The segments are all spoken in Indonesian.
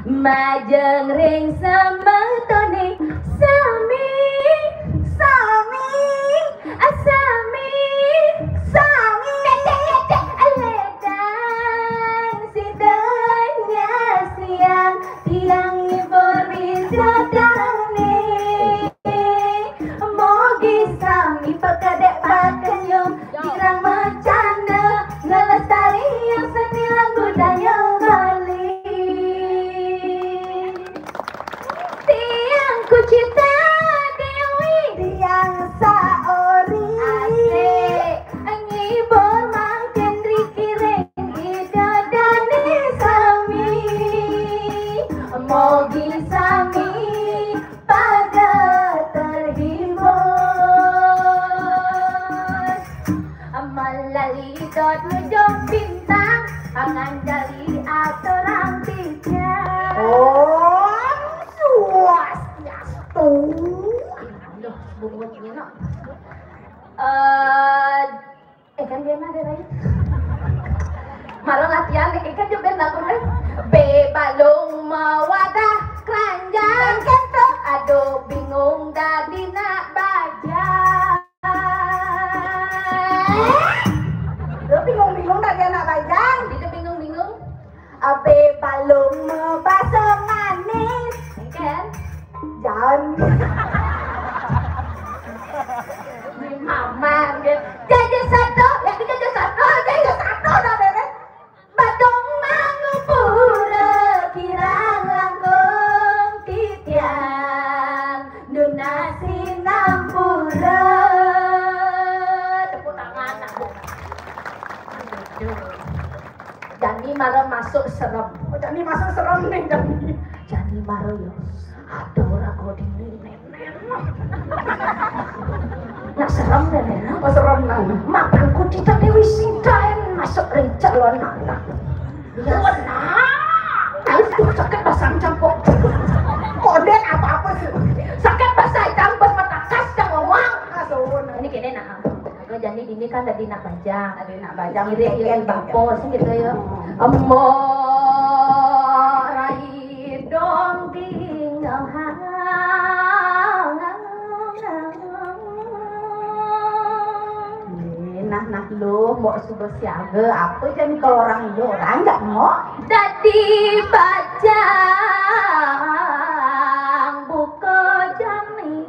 Majeng ring semetone sami sami asami sami ledang sidanya siang tiang ibori jodane mogi sami pekadek pakanyong kirang macana ngelestari yang seni lagu budaya Bali tiang kucita dewi tiang saori asik ngibor mangken rikireng idadane sami mogi sami pada terhibur melalui dot ujung bintang pangandali aturang bijak swastiastu loh bubutnya no kan dia mah ada marang latihan kan juga lagu deh bebalung mawadah keranjang kento aduh bingung dadi nak baca lu bingung-bingung tadi anak bajang tidak bingung-bingung abe balung mebaso manis kan jangan mama jadi satu dah beres badung mangupura kirang langkung titiang donasi nampura tepuk tangan aku Jani marah masuk serem. Oh, Jani masuk serem nih Jani. Jani marah yo. Aduh, aku dini nenek. Nak serem nenek. Oh serem nang. Makanku cita Dewi Sinta masuk rencak lo anak. Ya nah. Itu sakit basah campur. Koden apa sih? Sakit basah campur matakas yang ngomong. Asun. Ini kene nah. Jadi ini kan tadi nak baca, iri bapo sih gitu ya. Emo rai dong tinggal nah lu mau suruh siaga apa jadi kalau orang itu orang nggak mau tadi baca buka jamin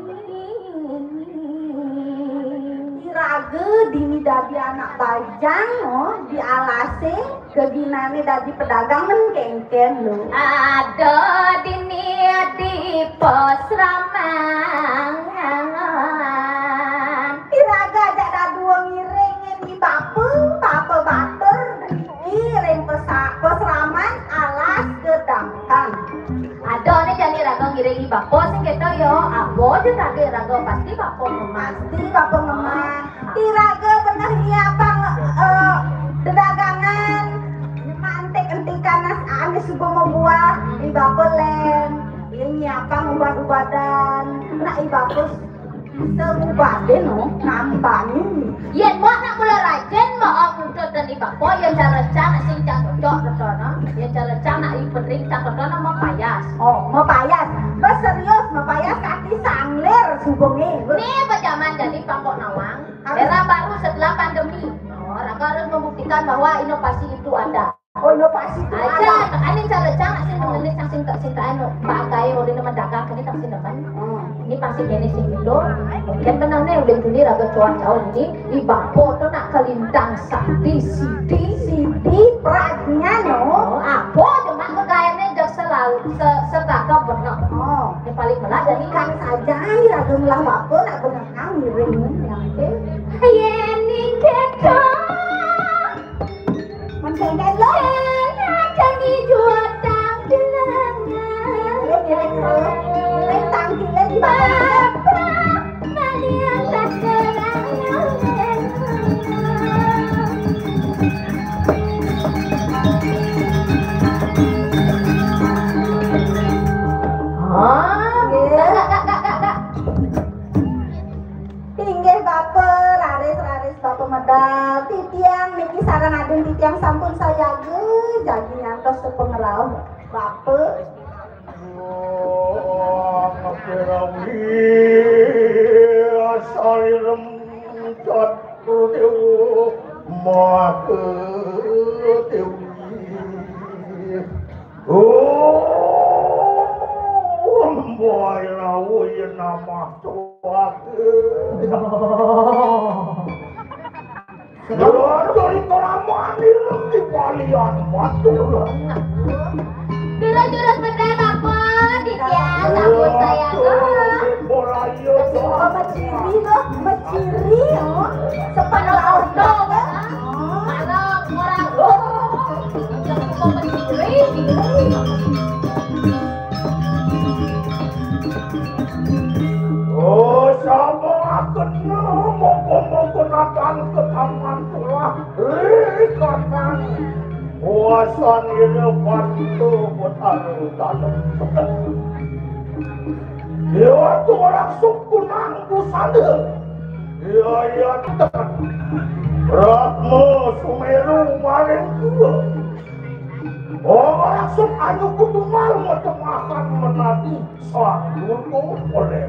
raga dini dadi anak bajang oh di alase keginane dadi pedagang mengkengken lo ada dini di pos ramangan iraga ada dua ngiringin di bape bater ngiring pos raman alas kedangkan ada nih jadi raga ngiring di bapo sing kita yo abo juga raga pasti bapo ngeman iraga bener nyiapa dagangan mantek-entikan ane subuh mau buah ibabelen ini nyiapa ngobat-obatan nak ibabus sebubaden no ngambani yen mo nak mula rajen mo untuk dan ibapo yang cara sing cocok retono yang cara nak ipering cocok mau payas mau payas serius mau payas kaki sangler subonge nih pejaman jadi pangkok nawang era baru setelah pandemi orang harus membuktikan bahwa inovasi itu ada inovasi itu ada ini cara sing mengelis sing anu pakai oleh nama dagang ini tak sing depan ini pasti jenis sing itu dan benarnya udah tulir agak cuaca ini ibapo tuh nak kelintang sidi prajnya no apa cuma kekayanya jauh selalu serta benar yang paling melah jadi kan saja ini raga melang bapo nak benar ngiring ini kita mencengkel lo jadi jualan dengannya tangkilnya di bapak malian tak serangnya Inggih baper laris baper medal titiang niki sareng adeng titiang sampun saya jadi nyantos sepengelau baper Boy rawuh nama tuak. Dari koraman ini kalian matur. Jurus berdana apa? Ditya sabun saya bola yo. Maciri loh, maciri oh. Sepano auto kan. Kalau orang yang menciri. Oh, sama akan mongko akan ke taman tulah. Kapan puasan ini bantu buat dalam. Ya, tu orang suku nanggu sana. Ya, Ratmo Sumeru maring tua. Orang suku anu kutumal macam akan menadi soal dulu oleh.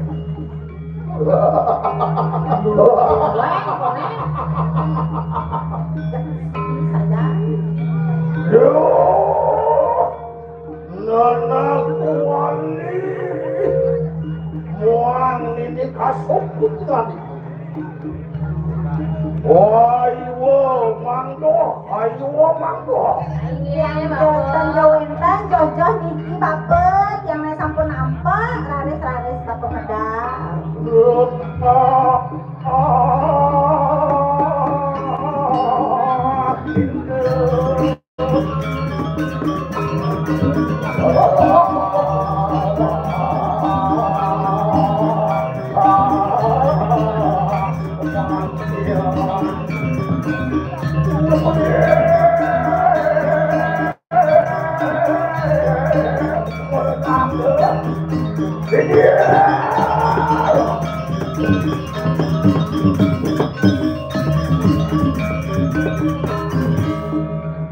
Yo, nana kuali, muang ini kasuput tadi. Ayo manggo. Enten jojoh niki bapet yang sampun nampak raris bapak medal.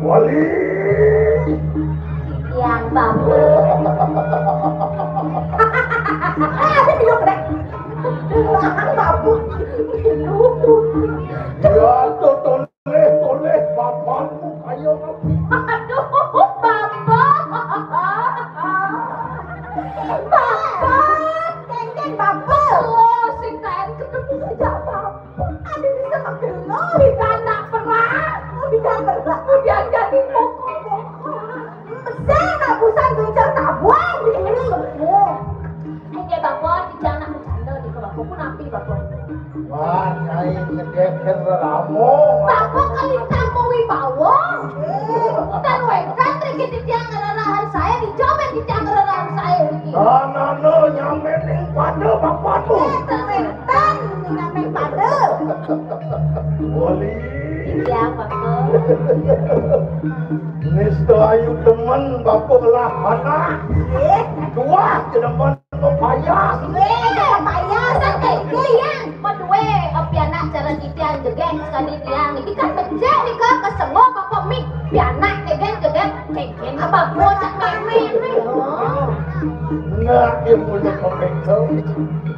Wali Yang bagus. Ada di oprek. Lahan babu. ya toleh bapakmu ayo ngapi. Aduh, Bapak. Kengkeng babu. Oh, si kain ketemu saja Bapak. Ada di sana belum. Di tanah perang. Tidak berat. Udah jadi pokok-pokok. Saya busan bincang tabuan di sini. Ini Bapak di jangan bercanda di Bapak pun api Bapak. Wah, nyai ngedeker ramo. Bapak kali tamu wibawa. Dan wekan trikit yang ngerarahan saya dicoba di ngerarahan saya ini. Nana nyamening pada bapakmu. Termentan ngamen pada. Wali. Iya Bapak. Nisto ayu teman bapak lah anak. Dua teman payah. Payah sampai kalian berdua pianak cara titian jegen sekali tiang ini kan becek nih ke semua Bapak mik pianak jegen keken apa bocah memen. Nggak ibu pemengkel.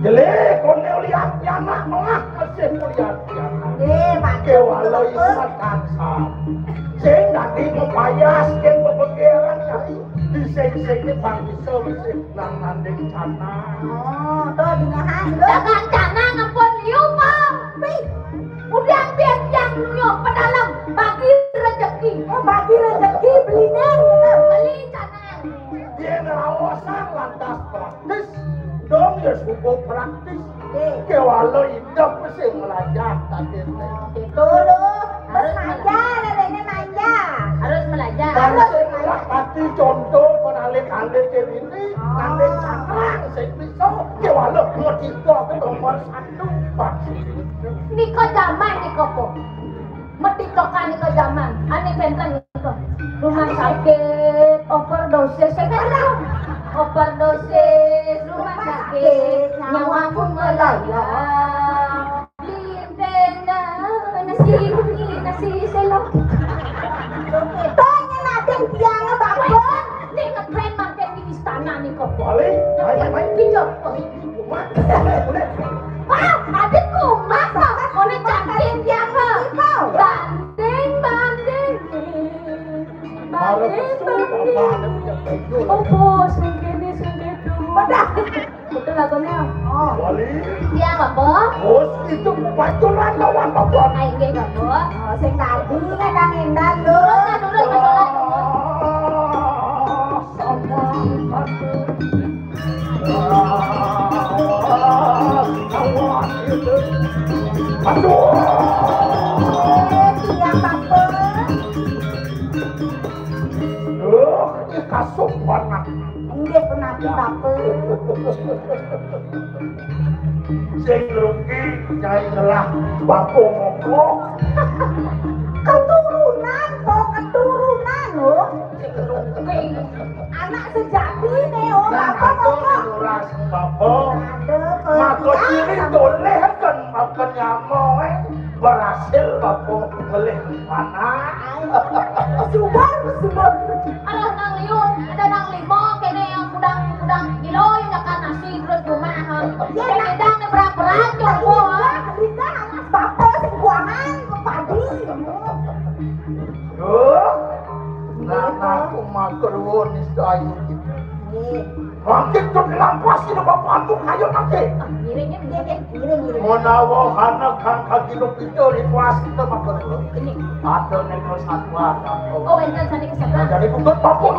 Jelek konel lihat anak malah masih melihat anak. Kewalau ismat kansa. Saya nanti mempayas yang berpegeran nyari. Diseng-sengnya bang bisa masih nanding cana. Oh, tuh di ngahan lu. Jangan cana ngapun liu bang. Udah biar yang nyok ke dalam bagi rezeki. Oh, bagi rezeki belinya. Beli cana. Dia ngerawasan lantas praktis. Dong ya suku praktis. Kewalau hidup masih melajak tadi. Itu lu. Harus manja, neneknya manja. Harus belajar. Tadi contoh penalit-alit ini nanding canang saya bisa kewalau ngetipo ke nomor 1 pasti. Niko zaman niko po. Metitokan niko zaman. Ani benten niko. Rumah sakit, overdosis, sekarang overdosis, rumah sakit, nyawamu melayang. Lintena, nasi selok. Tanya natin tiangnya bapak. Nih ngetrend makin di istana niko po. Balik, main. Kijok po. Wah, adikku, masa oleh cantik yang banding. Harus bapak ada punya baik. bener. Oh. Wali. Iya bapak. Bos itu pacuran lawan bapak. Ayo nggih bapak. Oh, sing tadi Kang Endan lho. Nurut masalah. Aduh. Tiang Bapak. Ini kasuk panas. Nggih penapi Bapak. Sing rugi nyai ngelah bako mongko. Keturunan kok keturunan lho. Rugi. Anak sejati nih oh Nah, Bapak aku kok. nuras bapak. Aduh, Maka ciri toleh kan makan nyamong berhasil bapak melih panah. Subur. Ada nang liun, ada nang limo, kene yang kudang kilo yang makan nasi terus cuma ya kedang ne berat-berat jompo Rika anak Bapak sing kuangan padi. Duh, aku makan wonis ayu gitu. Mungkin tuh dilampas ini bapak antuk ayo nanti. ngiringnya Ngiring. Menawa anak kan kaki lu pintu di puas kita makan dulu. Ada nekro satu ada. oh enten sani kesana Jadi bukan bapak.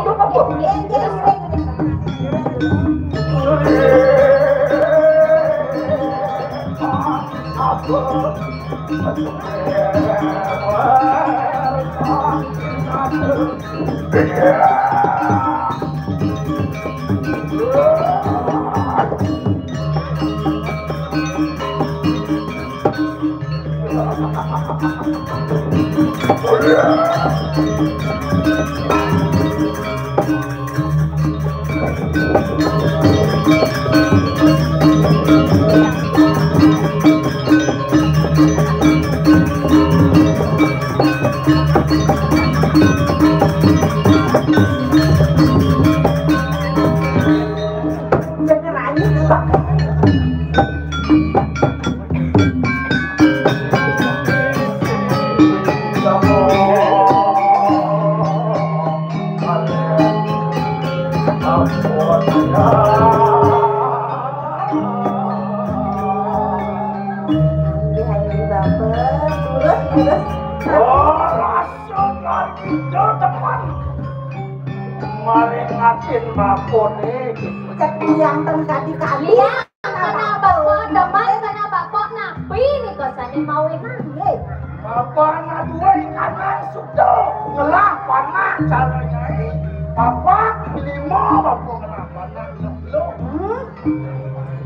Yang tengkadi kali iya karena bapak demen karena bapak napi nih kesana mau nangis Bapak anak dua kanan sudah ngelah panah caranya ini. Bapak lima bapak ngelah panah belum.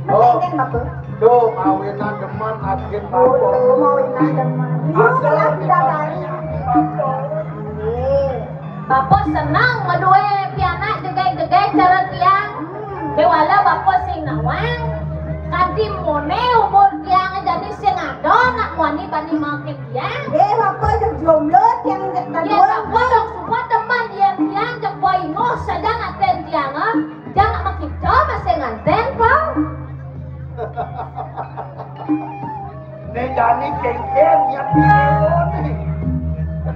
Penting Bapak. Tuh kawinan deman akhir Oh, bapak. mawinan demen. Yo lah bidadari. bapak senang ngadue pianak degek-degek cara tiang bewala bapak sing nawang kadi mone umur tiang jadi sing ado nak wani bani makin tiang Bapak jeung jomblo yang ya kedua. bapak dong semua teman dia tiang jeng boy ngos saja ngaten tiang jangan makin jauh masih nganten pak Ini jadi kengkeng yang nih.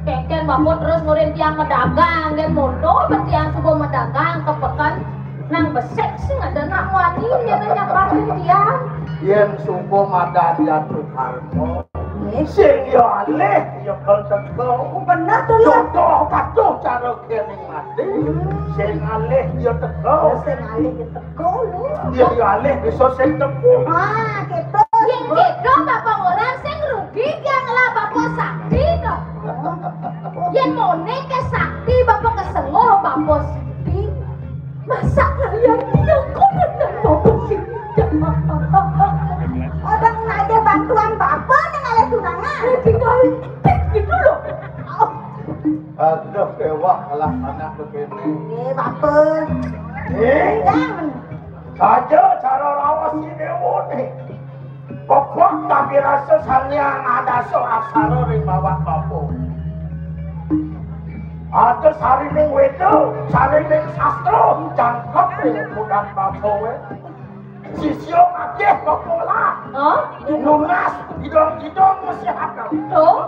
keken bapak terus ngurin tiang medagang dan mondo tiang subuh medagang kepekan nang besek sih ada nak wani dia nyapain tiang Yen subuh madan jatuh karmo. Sing yo alih yo teko. Bener tuh ya. Contoh katuh cara kening mati. Sing alih yo teko. Sing alih diteko lu. Yo alih iso sing teko. Ah, gitu. yang gitu bapak orang sing rugi yang lah bapak sakti no yang mone ke sakti bapak kesengoh bapak sakti masa kalian yang komendan bapak sakti Orang aja bantuan Bapak ning alih tunangan. tinggal gitu loh Aduh kewah kalah anak begini. Bapak. Jangan. Saja cara rawas si dewo nih. Pokok tapi rasa sanyang ada so aksara ring bawah bapo. Ada sarining wedo, sarining sastro, jangkep ring mudan bapo we. Sisyo akeh bapo lah. oh Nunas hidung-hidung mesti hakam. tuh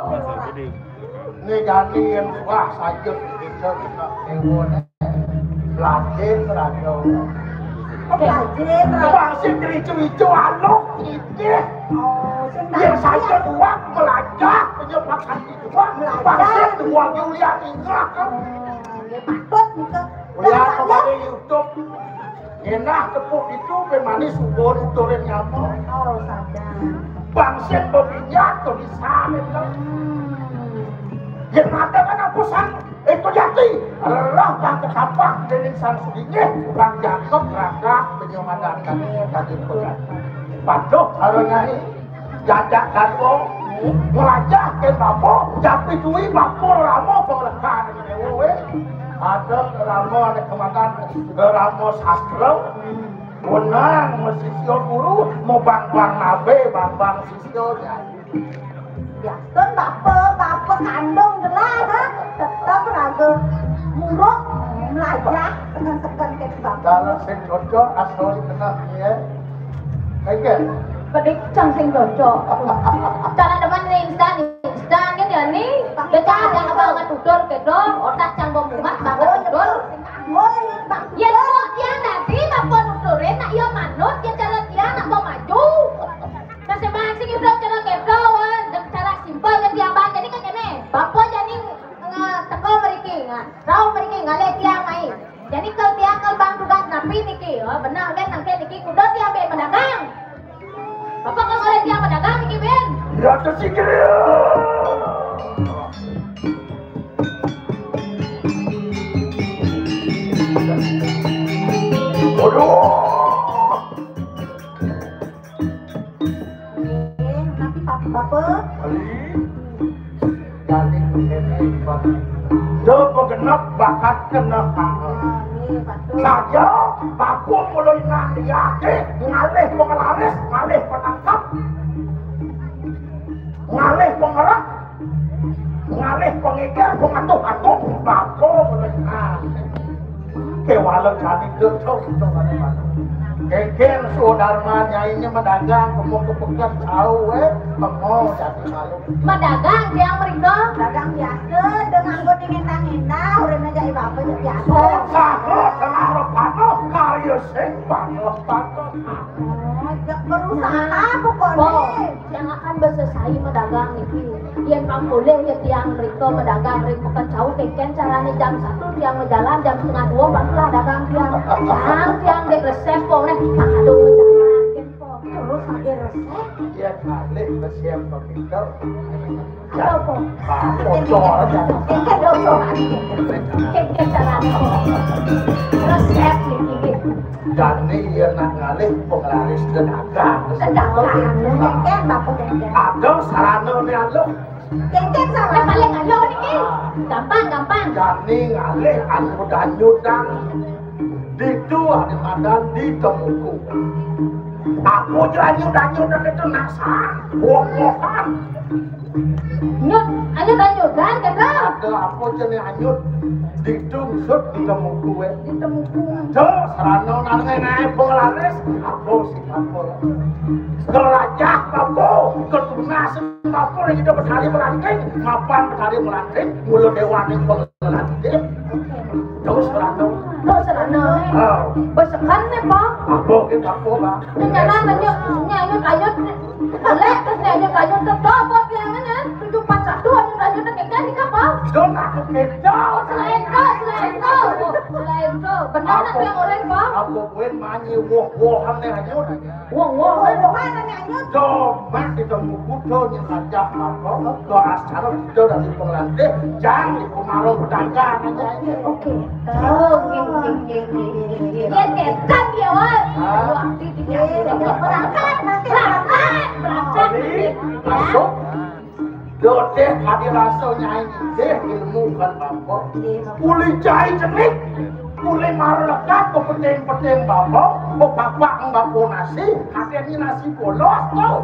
Ini jadi yang wah saja kita ewo nih. Latin rado. Pelajin. Masih hijau-hijau alok ini. Oh, Yang saya dua belajar menyebabkan itu. Masih dua Yulian ingat kan? Patut gitu. Lihat kepada YouTube. Enak tepuk itu pemani subur turun nyamuk. Oh, sadar. Bangsit berminyak tuh bisa itu. Yang ada kan akusan itu jati. Allah bang ketapang dening sang sudingnya. Bang Jakob raka penyomadankan tadi pegang. Paduh harusnya jajak darwo. Ngelajah ke bapo. Japi duit bapo ramo penglekan. Ada ramo ada kemakan. Ramo sastra. Menang sisyo guru mau bang nabe bang sisyonya. Ya, kan bapak kandung gelah, ha? Tetap ragu muruk melajah dengan tekan ke bapak. Kalau sing cocok asal kena ya. Kayak Pedik cang sing cocok. Cara depan instan kan ya nih. Kita ada abang tutur kedong otak cang bomumat bapak tutur. Oi, bang. Ya kok dia nanti bapak tuturin nak yo manut ya cara dia nak mau maju. Kasih masih udah cara kedong cara simpel kan dia bang jadi kan kene. Bapak jadi teko mriki rau mriki ngale tiang mai. Jadi kalau tiang kalau bang tugas napi niki benar kan nangke niki kudu tiang be pedagang. Bapak kalau ngale tiang pedagang niki ben. ya tersikir. Waduh. Nanti bapak. Jadi begini, dia bergenap bakat kena kangen. Saja, aku mulai ngalih pengelaris, ngalih penangkap, ngalih pengerak, ngalih pengikir, pengatuh-atuh, aku mulai ngalih. Kewalau jadi gercau, itu mana-mana. Keken saudaranya ini mendagang, kamu kepegat tahu, kamu jadi malu. Mendagang tiang mereka. Dagang biasa dengan gue dingin-dingin udah ngajak bapak jadi biasa. Sahur tenang panas, kaya sing panas. Berusaha pokoknya. Oh, yang akan berselesai mendagang itu. Yang kamu boleh ya tiang mereka mendagang mereka bukan jauh keken caranya jam 1 tiang berjalan jam setengah 2 barulah dagang tiang. Tiang dek resep kok nih. Aduh jangan kepo. Terus ada resep. Dia kali bersiap begitu. Ada kok. Bocor aja. Keken dong keken caranya. Resep ini. Dan ini dia nak ngalih penglaris dagang. Keken bapak keken. Ada sarana ni alo. Keken sama. Paling alo nih. Gampang. Dan ini ngalih anu danyudang. Itu ada madan di temuku. Aku danyudang itu nasa. Buah-buahan. Anyut kan Ada apa jenis anyut. Ditungsut di temuku. Ditemukan. Tuh, serana nangenai penglaris, aku sih aku. Gelajah aku, ketunas aku lagi dapat hari melanting, mapan hari melanting, mulu dewan yang penglaris. Terus serana. Besekan nih pak. Aku kita apa bang? Nyana nyanyut boleh terus nyanyut tetap buat yang mana 741 nyanyut keken di kapal. Don aku kecau. Selain itu benar nak yang orang pak. Aku buat manyi woh-wohan nih anyut. Mana nyanyut? Coba kita mukuto yang ajak apa ke acara itu dari penglatih jangan di kumarau pedagang aja Oke. Dia ketan dia wah. Waktu dia berangkat masuk dote hadi rasanya ini deh ilmu kan bapak uli jahit jenik uli marlekat ke peteng-peteng bapak ke bapak nasi hati ini nasi polos tau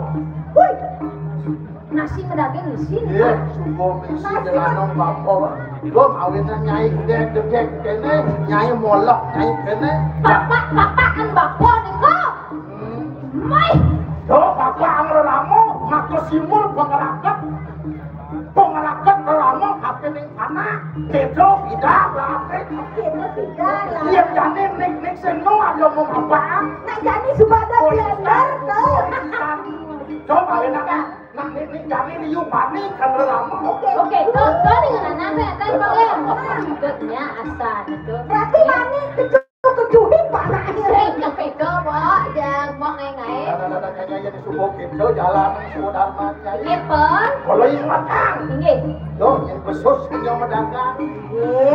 nasi medaging di sini. iya subuh misi dengan bapak lo mawinnya nyai gede kene nyai molok nyai kene bapak kan bapak nih kok. Mai. Yo bapak ngrelamu ngaku simul pengelaket ngrelamu HP ning anak Pedro tidak berarti iya jane ning seneng aja mau apa? Nak jadi subada blender tuh. Coba enak nak ini jadi liu panik kan lama. Oke, tuh dengan anaknya tadi pakai gednya asal itu. Berarti mani kecuhin panahnya. Yang pego bawa yang mau ngai-ngai. Kayaknya jadi subuh gitu jalan sudah macam. Ipon. Kalau yang matang. Tinggi. Yo, yang besus punya medagang.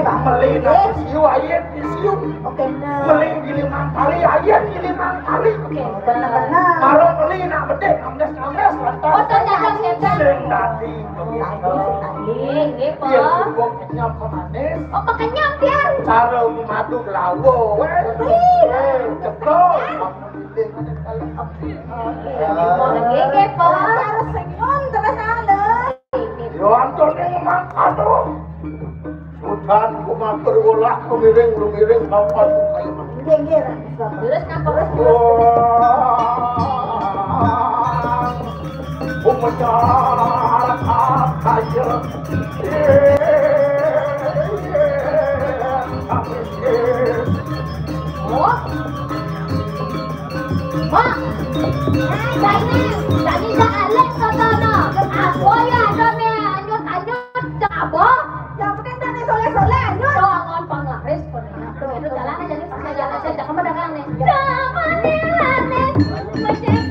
Bang Melina siu ayat siu. Oke, nah. Melin di 5 kali ayat di 5 kali. Oke, Benar-benar. Kalau melina bedek 16 lantas. Oh, ternyata hebat. Sing tadi begitu. Tinggi, Dia Pon. subuh kenyam manis. Oh, pakai nyam dia. Cara madu lawo. Ceplok. Mau lagi, Pon. Cara senyum terus ada. Yo Anton yang mangkado. Sudan kumatur ulah lumiring kapan kayak mana. Gengger. Terus ngapa? Umenjar kaya. Oh. Mak. Jadi dah alek kata nak. Aku ya dome anyut apa? Yang penting tadi soleh-soleh anyut. Doangan panglaris pun. Itu jalan aja nih pas jalan saya dah kemenangan nih. Damanilanes macam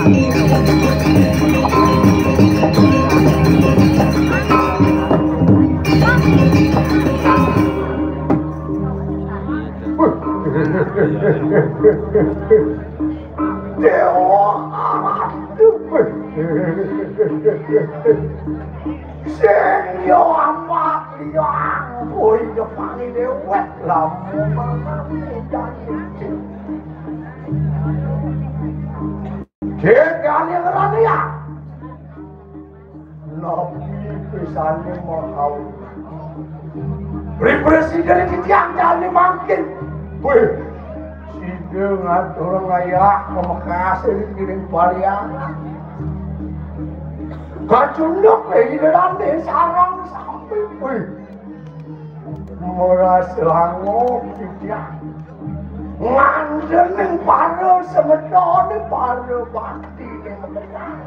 Dewa aduh sing yo amat liang boy depangi dewek lamun Kekali ngerani ya Nabi pisane mau Presiden di tiang jani makin wih Sida ngatur ngayak Memekas dikirim palian Kacunduk lagi derane sarang sampai wih Merasa langok di tiang Ngandening para semedone para bakti ning menang.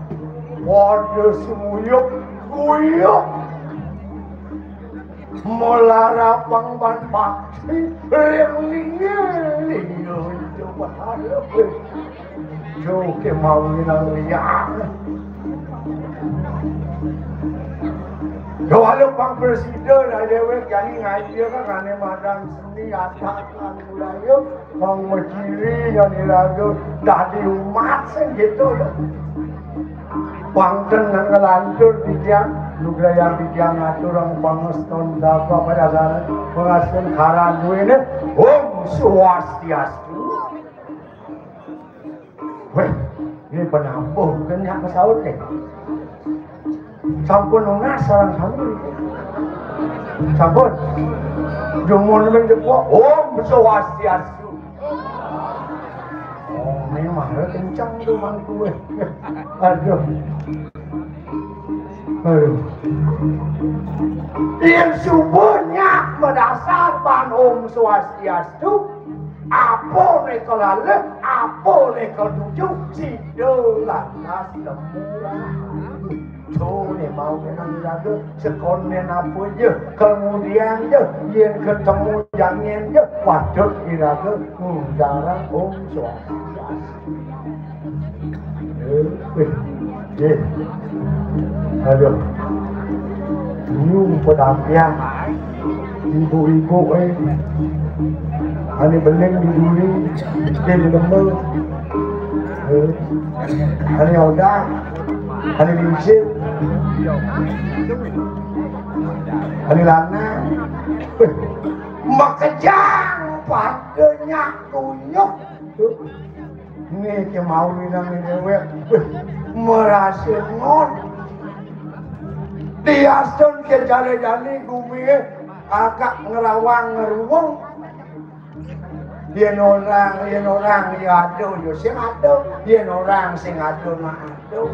Padha semuyuk guyuk. Melara pangban bakti ling-ling coba harap. Jo ke mau nang liang. Kalau Bang Presiden ada wek jadi ngaji kan ane madang seni atas kan budaya Bang Meciri yang diragu dari umat gitu ya. Bang tenang ngelantur di tiang, juga yang di tiang ngatur orang pangeston dapat pada sana pengasih karandu ini Om Swastiastu. Weh, ini penampung bukan yang kesaut deh. Sampun nona sarang kami sampun jumun mendepo Om Swastiastu. Oh memang kencang tuh mangku aduh yang subuhnya berdasarkan Om Swastiastu apa nih kelale apa nih ketujuh si dolantas lemurah Tuh mau kenang raga sekonen apa je kemudian je yang ketemu jangan je waduh iraga jarang Om Swastiastu aduh nyung pedampian ibu-ibu ani beling di duri di lemur ani odang ani diusir ani lana makejang padanya tunyuk ini kemau minang ini dewek merasa ngon diasun ke jale-jale gumi agak ngerawang ngeruwung yen orang ya aduh yo sing aduh yen orang sing aduh mah aduh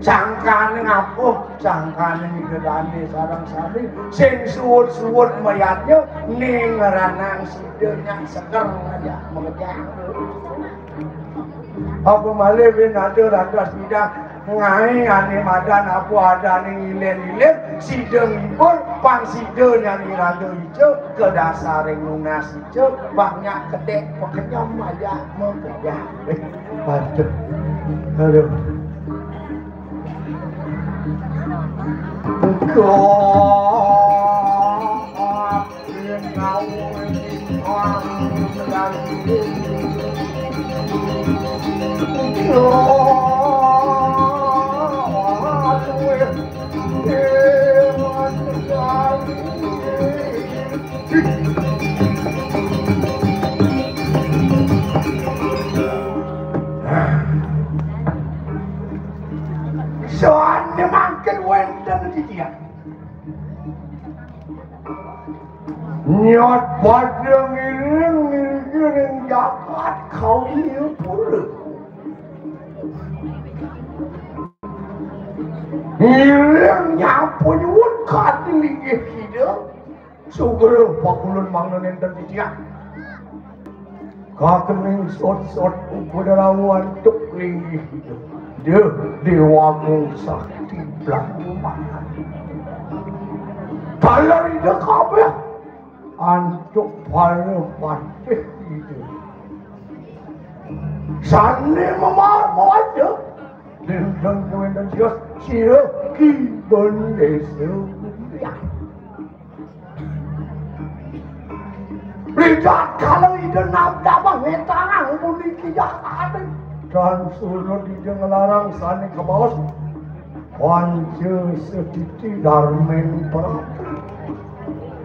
sangkane ngapuh sangkane ngedane sarang-sari sing suwut-suwut mayatnya ning ranang sidenya seker aja mengejang apa malih ben ada radas bidang ngai ane madan apa ada ning ilen-ilen sidengipun pang side yang irada ijo ke dasaring lunas ijo banyak kedek pekenyam aja mengejang aduh soalnya makin wenten di dia nyot pada ngiring jakat kau ini pura ngiring nyapu nyuwun kati linggih kita suger pakulun mangnan enten di dia kakening sot-sot ubudarawan tuk linggih kita Dewa Sakti Blanguman Talar ide kabeh antuk para patih itu Sane memar aja Indonesia sira ki Indonesia. Lihat kalau ide nabda bangetangan puniki jakane. Dan suruh di larang sani ke bawah. Wanje setiti darmen perang.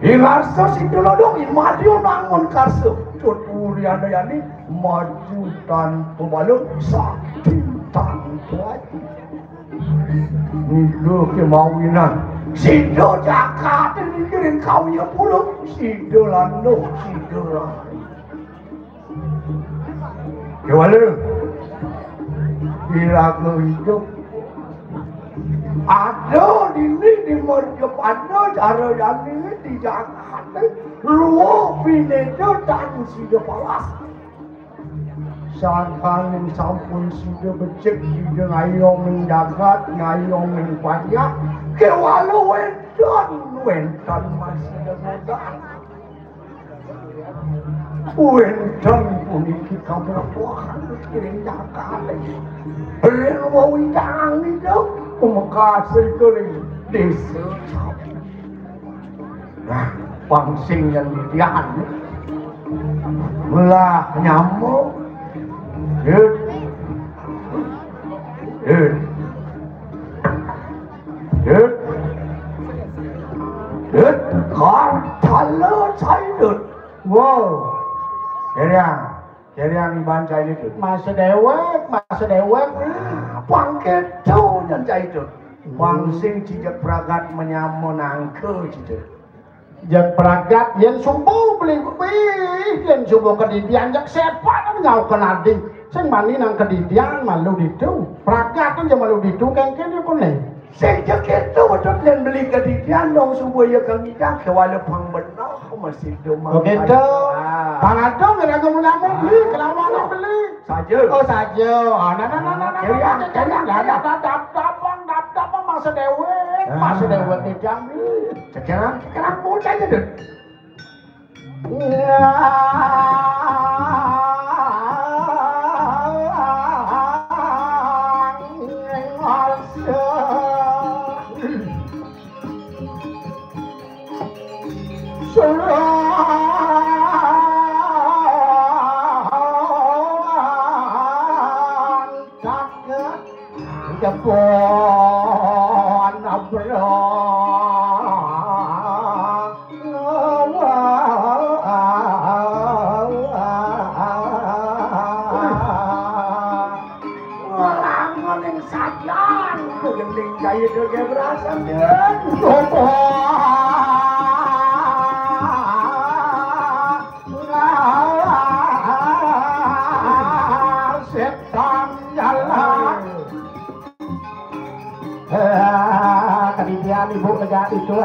Ingarsa si dolodong maju nangon karso. Tuturi ada yani maju tanpa balung sakti tanpa lagi. Nido kemawinan. Sido jakat mikirin kau ya puluh. Sido lando, sido lah. Kewala. Iraga hidup. Ada di merjep ada cara yang ini di Jakarta. Luar binedo dan sida palas. Sangkan sampun sida becek sida ngayong mendagat ngayong menpajak. Kewala wentan masih muda. Wentan puniki kabrapuahan kiring Jakarta. Beliau mau idang itu. Makasih kering desa nah pangsing yang didian belah nyamuk kartala cairut wow Keriang iban cairut masa dewek pangket tuh yang cairut pangsing cijak pragat menyamun angke cijak jak pragat yang sumbu beli yang sumbu kedidian jak sepan ngau kenading sing mani nang kedidian malu ditu pragat kan malu ditu kengken dia kone sing jak itu betul yang beli kedidian dong sumbu ya kang idang kewala pang benar masih domang oke tuh pangadong kira menyamun beli kelawana beli saja oh saja nah keriang masa dewek idang sekarang bocah aja deh. Kedidian ibu negara itu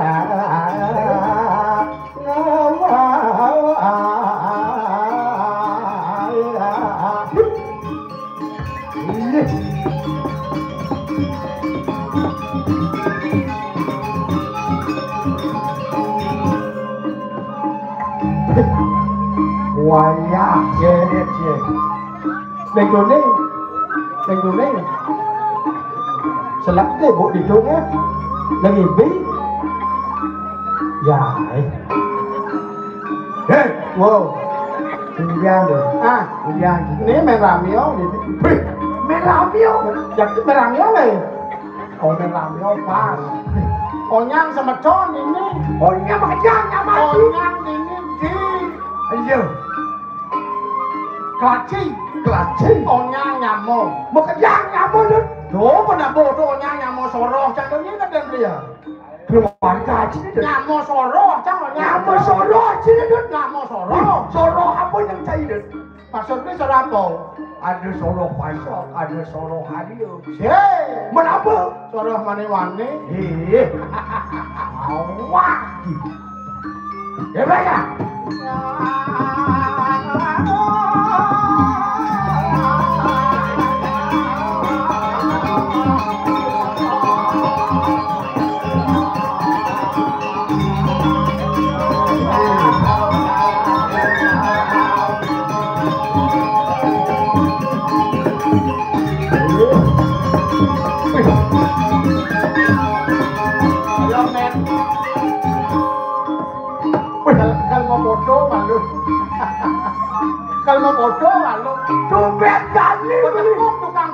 wayah jerit Bengkone selak deh bu di trung á lagi bí dài wow Giang rồi Giang nếu mày làm miếu thì mày làm miếu chặt mày làm miếu này mày làm miếu pha nhang sama con ini nyang macam nyang ini di ayo Kelaci nyang nyamo mau kejang nyamo deh Duh, pada bodoh nyamo soroh, jangan ini kan dia. Keluarga sini deh. Nyamo soroh, jangan nyamo soroh sini deh. Nyamo soroh. Soroh apa yang cair deh? Maksudnya soroh apa? Ada soroh pasok, ada soroh hariu. Menapa? Soroh mane-mane. Wah. Ya ya. Wait.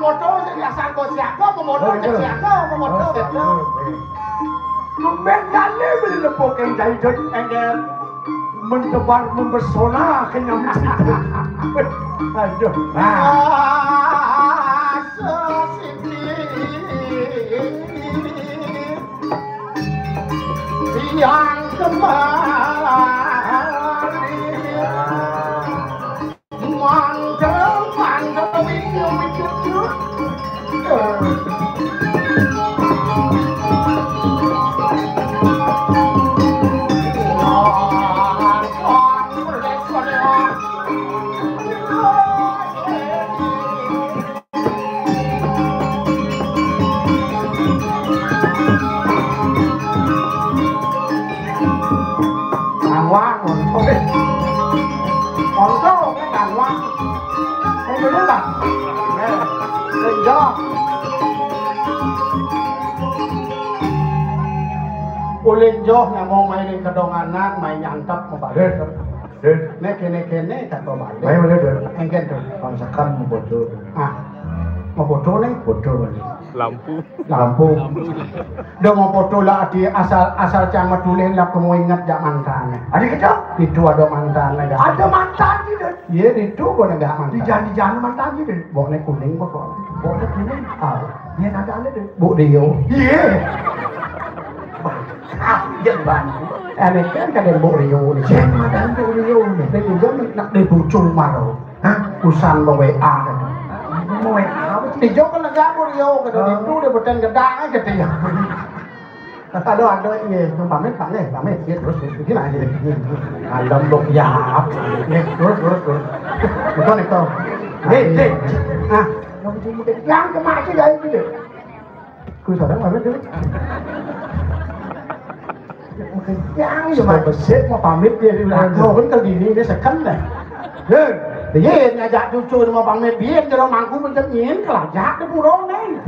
moto biasa kok siaga memoto siaga memoto itu. Tumben kali beli lepok yang jadi engel mendebar mempesona kenyang. Aduh. Yang kembali mandel mikir-mikir Ulin joh nyamong mainin kedonganan, main nyantap membalik. Nek kene tak balik. Main boleh deh. Engken tuh. Bangsakan membodoh. Membodoh nih, bodoh nih. Lampu. Udah mau foto lah di asal camat dulin lah kamu ingat jak mantannya. Adik kecil? Itu ada mantan lah. Ada mantan gitu? Iya itu gue nggak mantan. Di jalan mantan gitu? Boknya kuning pokok. Boknya kuning? Iya ada deh. Bu Dio. Iya. Jangan bantu. Ini kan kadang Bu Rio nih. Jangan ada Bu Rio nih. Tapi juga nak dibucung malu. Usan bawa WA kan. Mau WA? Di jauh kan negara Bu Rio kan. Itu dia beten gedang aja dia. Ada iya. Pamit. Ya terus begini aja. Alam dok yap. Terus. Betul itu. Hei. Yang kemana sih dari itu? Kui sadar pamit dulu. Yang cuma besit mau pamit dia bilang kau kan tergini dia sekan deh. Dia ngajak cucu mau pamit dia jadi mangku macam ini kelajak dia pura nih.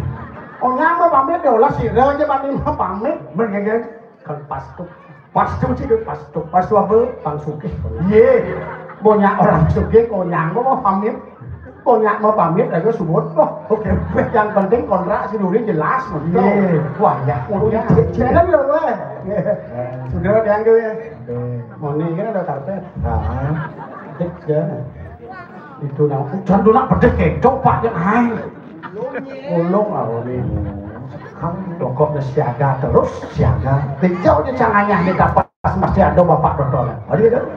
Orang mau pamit dia lah sih aja banding mau pamit. Mereka kan pastu sih dia pastu apa? Bang Suki. Iya, banyak orang Suki konyang mau pamit. Konyak mau pamit aja subut loh. Oke, yang penting kontrak si Duri jelas begitu. Wah ya, jangan dong weh. Sudah yang gue. Moni kan ada karpet. Dek ya. Itu nang hujan dulu nak pedek coba yang hai. Ulung ini. Kamu dokoknya siaga terus siaga. Tinjau dia cangannya dapat masih ada bapak dodol. Ada.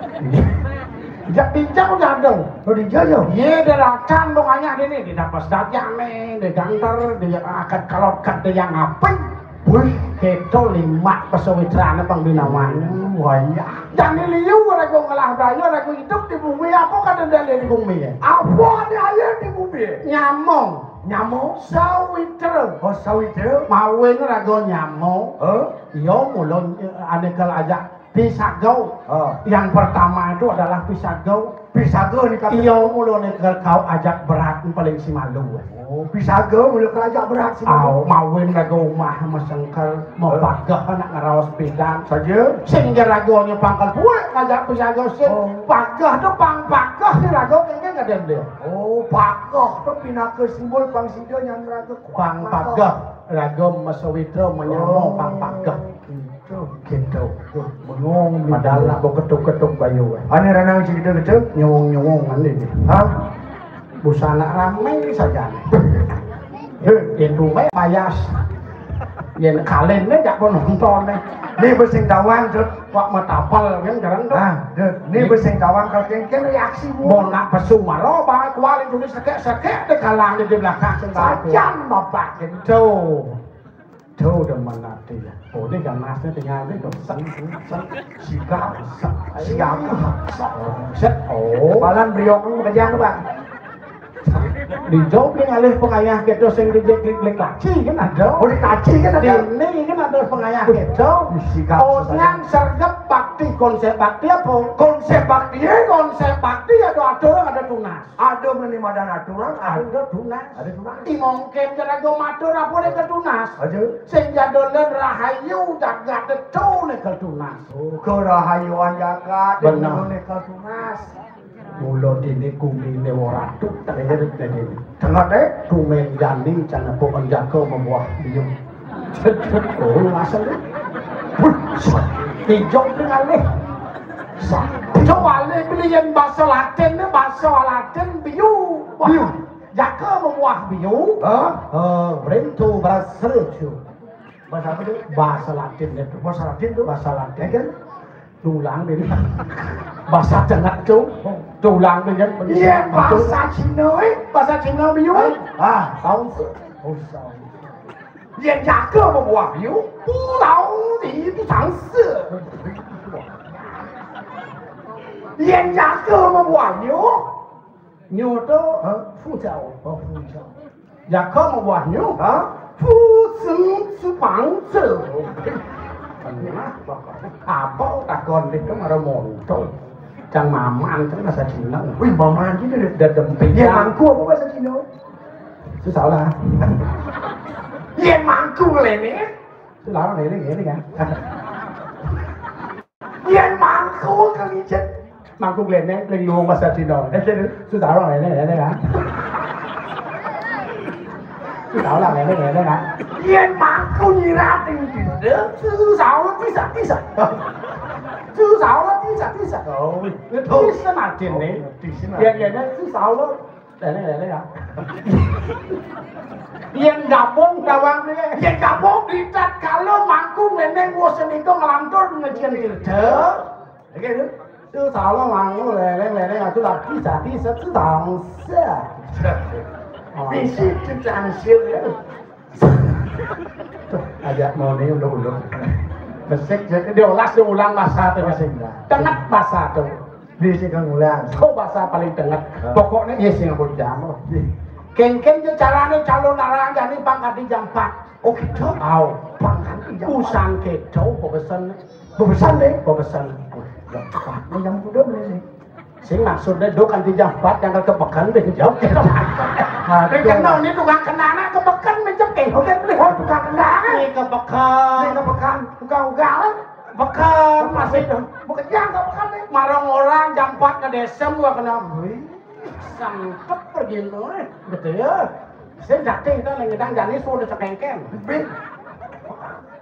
Jak tinjau jadong, lo dijauh. Ye, dia racan bonganya ini, dia dapat sedatnya nih, dia gantar, dia akan kalau kat dia ngapain? Wih, keto 5 pesawitraan bang binawan. Wah ya, jangan liu ragu ngalah daya, ragu hidup di bumi apa kan ada di bumi? Apa ada air di bumi? Nyamong, sawitra. Oh sawitra, mawin ragu nyamong. Yo mulon anekal aja. Pisagau. Yang pertama itu adalah pisagau. Pisagau nih kata. Iya mulu nih kau ajak berat paling si malu. Oh pisagau mulu kau ajak berat si malu. Mawin ragu mah mesengkel mau bagah nak ngerawas pidan saja. Sehingga ragunya pangkal buat ngajak pisagau sih. Bagah tuh bagah si ragu kayaknya nggak ada dia. Oh bagah tuh pindah ke simbol pang sido yang ragu. Pang bagah ragu masawitro menyamong pang bagah. Gitu, bengong, padahal nak ketuk-ketuk bayu. Ane ranang gitu-gitu, nyong-nyong ane ni. Busana ramai saja. Yang rumah payas, yang kalian ni tak pun nonton ni. Ni bersing tawang tu, wak matapal kan jarang tu. Ni bersing tawang kalau kengkeng reaksi bu. Mau nak pesu maro, bahkan kuali tulis sekek de kalang di belakang sajan bapak gitu. Tuh demen nanti ya. Oh ini ganasnya tinggal ini dong. Sikap. Set. Oh. Balan beliau kan kejang bang. Dijauh yang alih pengayah gitu sing dijeklik-klik laci kan ada. Oh di laci kan ada. Ini kan ada pengayah gitu. Oh yang sergap bakti konsep bakti apa? Konsep bakti ada aturan ada tunas. Ada menerima dan aturan ada tunas. Ada tunas. Mungkin jerago matur apa nek tunas. Aja. Sing jadolen rahayu jagat itu nek tunas. Oh ke rahayuan jagat nek tunas. Mula dene kumine ora tuk terir dene. Tengate kumen jani jana pokon jago membuah biung. Oh, asal ni. Tijok dengan ni. Coba ni beli yang bahasa Latin ni, bahasa Latin biu. Biu. Jaga membuah biu. Rentu Brazil tu. Bahasa apa tu? Bahasa Latin itu. Bahasa Latin tu. Bahasa Latin kan? Tulang ni. Bahasa tengah tu. Tulang ni kan? Iya, bahasa Cina eh. Bahasa Cina biu. Tahu tu. Oh, tahu. 人家各么网友不劳力的尝试，人家各么网友，牛的副教副教，也各么网友不生吃房子，apa tak kon itu marah monto, jangan maman itu bahasa Cina, wih maman itu dah dempet, ya mangku apa bahasa Cina? Susah lah. Yang mangkuk lene, tu lawan lene ni kan? Yang mangkuk kali je, mangkuk lene, lagi ngomong bahasa Cina. Tu lawan lene kan? Tu lawan lene kan? Yang mangkuk ni rating je, tu lawan bisa. Tu lawan bisa. Oh, itu macam ni. Yang tu lawan lene kan? Yang gabung dawang dia, yang gabung dicat kalau mangkung neneng bosan itu ngelantur ngejian kita, gitu. Tu salah mangkung leleng itu lah bisa sedang sah. Bisa sedang sah. Ajak mau ni ulang. Besek jadi dia ulang bahasa tu besek. Tengah bahasa tu. Bisa kan ulang. Kau bahasa paling tengah. Pokoknya yes yang berjam. Ken-ken je carane calon naranja ni pangkat di jam 4. Oh gitu? Tahu. Pangkat di jam 4. Usang gitu, bebesan. Bebesan deh? Bebesan. Jam 4 ni jam 2 ni. Sing maksudnya do kan di jam 4 yang kebekan deh jauh gitu. Nah, kenal ni tukang kenana kebekan macam oke beli tukang kenana. Ni kebekan. Tukang ugal. Bekan masih tu. Bukan yang kebekan ni. Marang orang jam 4 ke desa gua kena. Sangkep pergi tu betul ya. Saya datang kita lagi datang jadi sudah sekengken.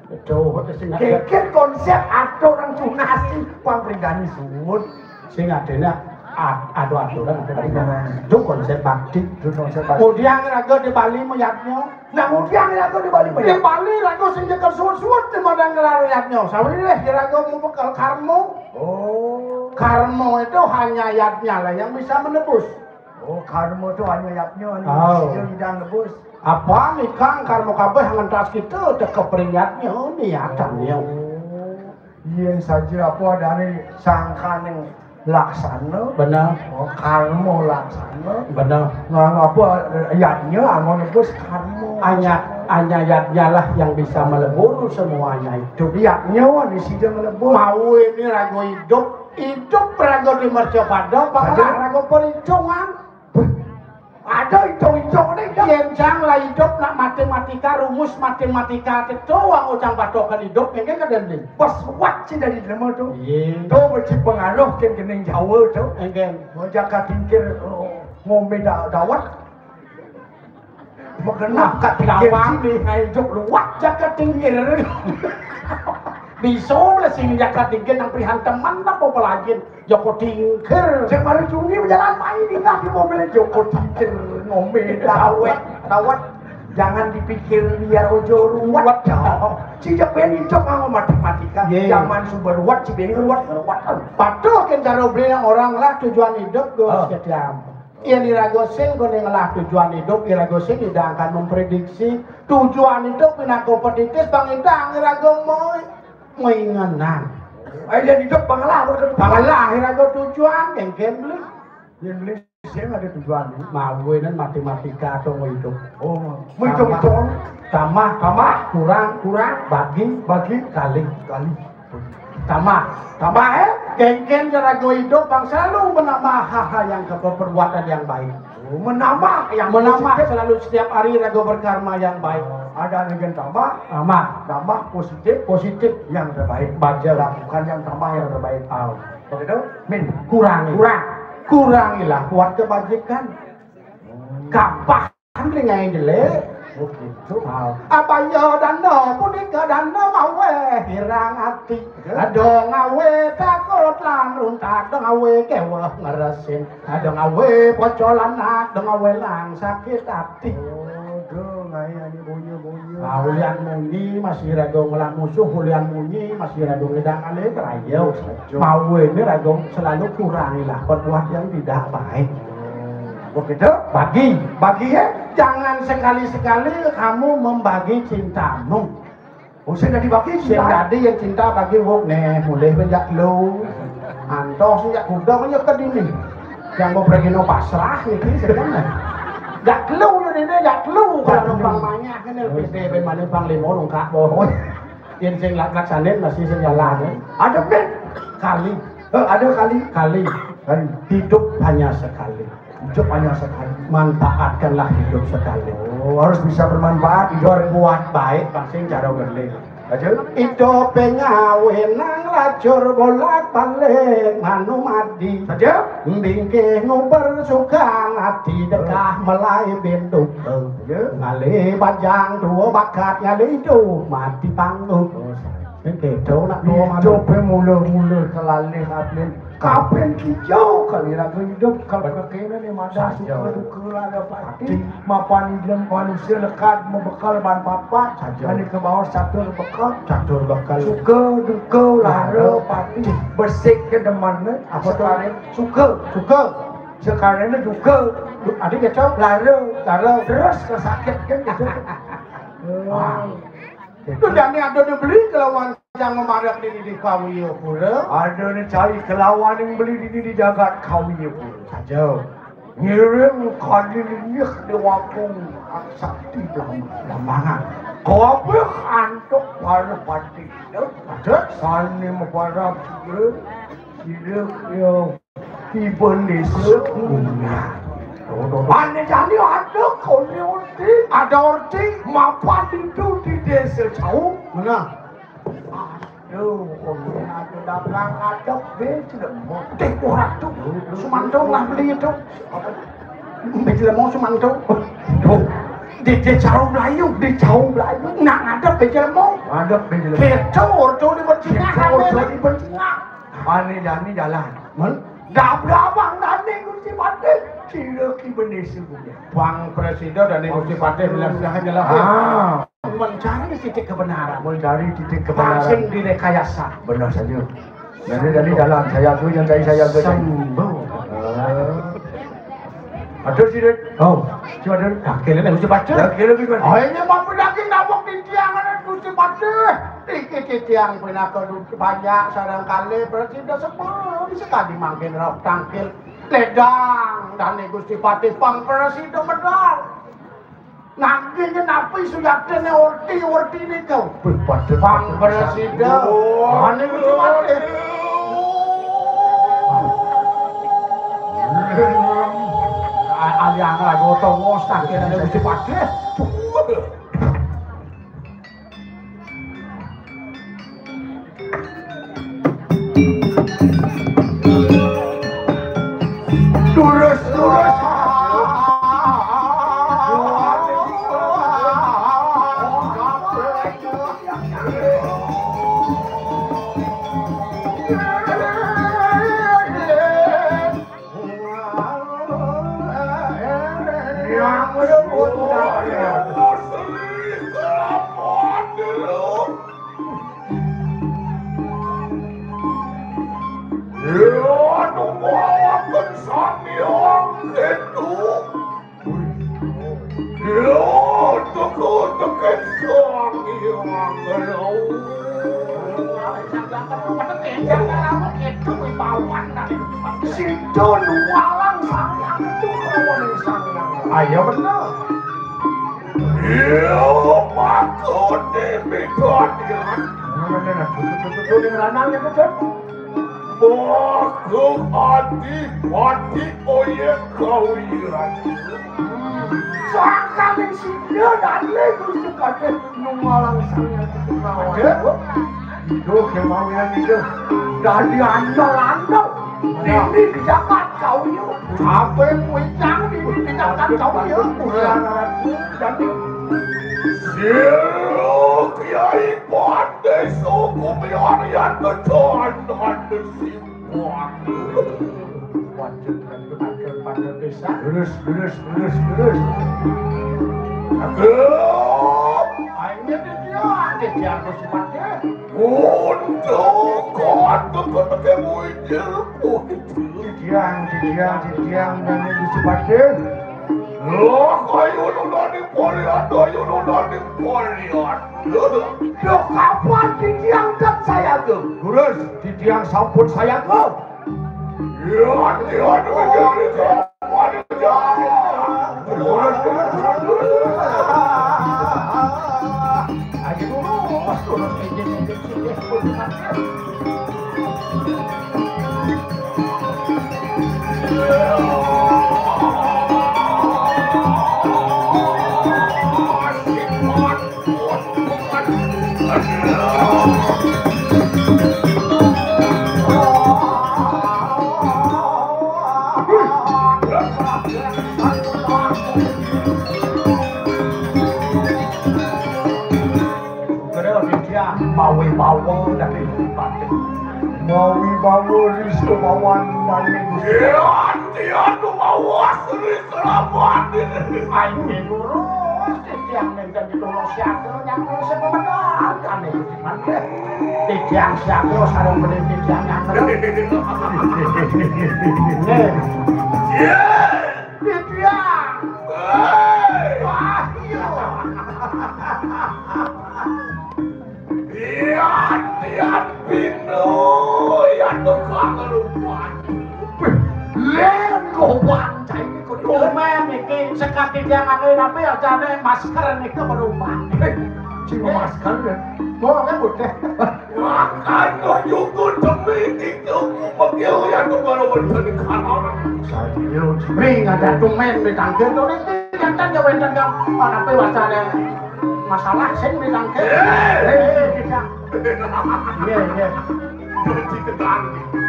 Betul, kengken konsep ada orang sunasi pang peringani sun. Saya ada aturan itu konsep bakti. Kemudian raga di Bali melihatnya. Nah kemudian raga di Bali melihat. Di Bali raga sendiri kesuat di madang rakyatnya. Sampai ni raga mau bekal karmo. Oh, karmo itu hanya yatnya lah yang bisa menebus. Oh, karmo itu hanya yapnya ni hidang nebus. Apa ni kang karmo kabeh ngentas kita dek keperingatnya niatannya. Iya saja apa dari sangkan yang laksana. Benar. Oh, karmo laksana. Benar. Ngang apa yatnya angon nebus karmo. Hanya yatnya lah yang bisa melebur semuanya itu. Yatnya di sini melebur. Mau ini ragu hidup ragu di mercabada, pakai ragu perhitungan. Ada hitung-hitung ni jencang lah hidup nak matematika rumus matematika itu orang ucang patokan hidup yang kan ada ni pas wat sih dari dalam tu tu macam pengaruh kan kena Jawa tu kan jaga tingkir ngombe dawat mengenap kat lawang ni hidup luat jaga tingkir bisa lah sini jaga tingkir yang pilihan teman apa lagi Joko tingkir yang baru cumi berjalan main di kaki mobil Joko tingkir ngombe dawet jangan dipikir biar ojo ruwet si Japan itu ngomong matematika zaman sumber ruwet si beni ruwet padahal kan cara beli orang lah tujuan hidup gue setiap yang diragosing gue lah tujuan hidup diragosing tidak akan memprediksi tujuan hidup bina kompetitif bang indang diragomoy mengenang aja hidup bangalah akhirnya tujuan yang beli saya ada tujuan mau dan matematika atau mau hidup hitung tambah kurang bagi kali tambah geng-geng cara gue hidup bang selalu menambah hal-hal yang perbuatan yang baik menambah selalu setiap hari ragu berkarma yang baik ada yang tambah positif yang terbaik baca lakukan yang tambah yang terbaik begitu kurang kurangilah kuat kebajikan. Kapan dengan jelek? Begitu. Apa ya dana punika dana mawe hirang hati. Ada ngawe takut lan runtak, ada ngawe kewah ngeresin, ada ngawe pocolan nak, ada ngawe lang sakit hati. Oh, ngaya ni bunyi-bunyi. Ulian munyi masih ragu ngelah musuh, ulian munyi masih ragu ngedang ale kerayau. Mawe ini ragu selalu kurangilah perbuatan yang tidak baik. Begitu, bagi ya, jangan sekali-sekali kamu membagi cintamu. Usah jadi bagi cinta. Jadi yang cinta bagi wong nih, mulai sejak lu, antos sejak kuda punya kedini. Yang mau pergi no pasrah ini sebenarnya. Jak lu ini jak lu kalau numpang banyak kan LPD ben mana numpang limo lengkap bohong. Yang sing laksanin masih sejalan. Ada ben kali, ada kali hidup hanya sekali. Hidup hanya sekali, manfaatkanlah hidup sekali. Oh, harus bisa bermanfaat, hidup buat baik, pasti cara berlih. Hidup pengawe nang lacur bolak balik manu madi. Saja, bingke nguber suka ngati dekah melai bentuk. Ngali bajang dua bakat ngali hidup mati panggung. Kedo nak dua mana? Hidup mula-mula kelalih atlin. Kapan hijau kali lagu hidup kalau kekena ni mada suka duka ada pasti mapan dalam manusia lekat membekal ban papat kali ke bawah catur bekal suka duka lara pasti bersih ke deman apa tu suka sekarang ni duka adik kacau lara terus kesakit kan gitu. Itu dan ni ada dibeli kelawan yang memarak di kawiyo pula. Ada ni cari kelawan yang beli di jagat kawiyo pula. Saja. Ngirim kali ni di wakung sakti lambangan. Kau apa antuk para pati? Ada sani memparap sila tiba desa. Ane jadi ada orti mapan itu di desa jauh. Mana? Aduh, ada dagang ada bejle mau teko ratu. Sumantau lah beli itu. Bejle mau sumantau. Tuh, di jauh Melayu, nak ada bejle mau. Ada bejle. Kecoh orto di bercingak. Ane jadi jalan. Dabang dani Gusti Patih kira ki benesu Bang Presiden dan Gusti Patih bilang jelas. Mencari titik kebenaran. Pasing direkayasa. Benar saja. Jadi jalan saya tu yang saya tu. Ada sih dek. Oh, cuma ada. Kira ni Gusti Patih. Kira ni. Oh ini mampu daging nabok di tiangan Gusti Patih. Dikit tiang pernah kedua banyak sarang kali Presiden sepuluh sekali makin rok tangkil ledang dan Gusti Patih Bang Presiden medal. Nantinya napi sudah kena orti ni kau. Bang Presiden. Ane Gusti Patih. Aliang lah gotong ngostak kena Gusti Patih. Lurus. Sidon walang sayang itu kawan sayang. Ayo benar. Yo makut dibidon ya. Benar. Tuh dengan anaknya betul. Makut hati oye kau iran. Sangat sidon dan lego sekali walang sayang itu kawan. Itu kemauan itu. Dari andal. Ini dijagat kau yuk. Sampai kuicang ini dijagat kau yuk. Jadi Siru Kiai Pandai suku biarian kecoan ada simpan. Wajib pada desa. Terus. Agak. Akhirnya dia harus sifatnya. Untuk kau pakai muncul pun. Didiang dan ini sifatnya. Loh, kayu nunani polian. Loh, kapan didiangkan saya tuh? Terus, didiang sampun saya tuh. Ya, Mawi-bawa dari batin. Mawi-bawa risu bawan dari dia tu bawa seri selamat ini. Aini lurus, tiang dan ditolong siapa yang lurus sebenarnya itu gimana? Tiang siapa sarung beli tiang yang tiang. Tian Pino yang tukang lupa. Len gowan cai ko domen iki sekati jangan tapi ajane masker niku berubah. Cuma masker ya. Boleh boleh. Makan nyukur demi itu pegel yang baru di kanal. Saya spring ada domen di tangkir to nek yang tan yo wenten kang ana pe wacane masalah sing di tangkir. Iya.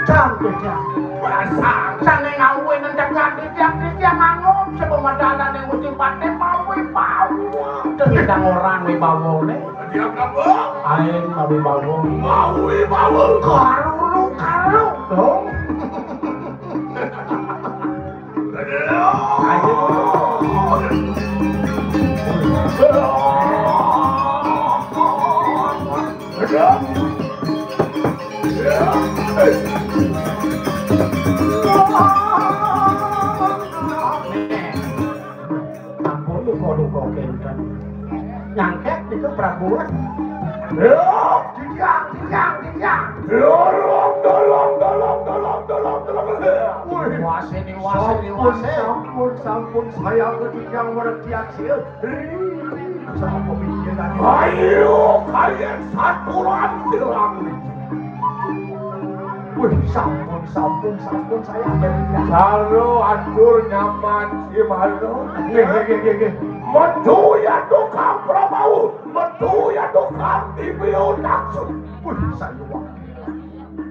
Cantik ya. Bahasa sana ngawe nendekan dia ngangop sebelum ada yang mesti pakai bawa. Tentang orang wibawone. Dia apa? Ain bawa. Bawa. Karu dong. Nyangket itu Prabu. Didiang. Tolong. Sampun saya ketiga meretiak sih. Sama pemikiran. Ayo kalian satuan silang. Sampun saya berikan. Lalu atur nyaman si malu. Metu ya tukang Prabu, metu ya tukang Tibio Naksun. Saya wah.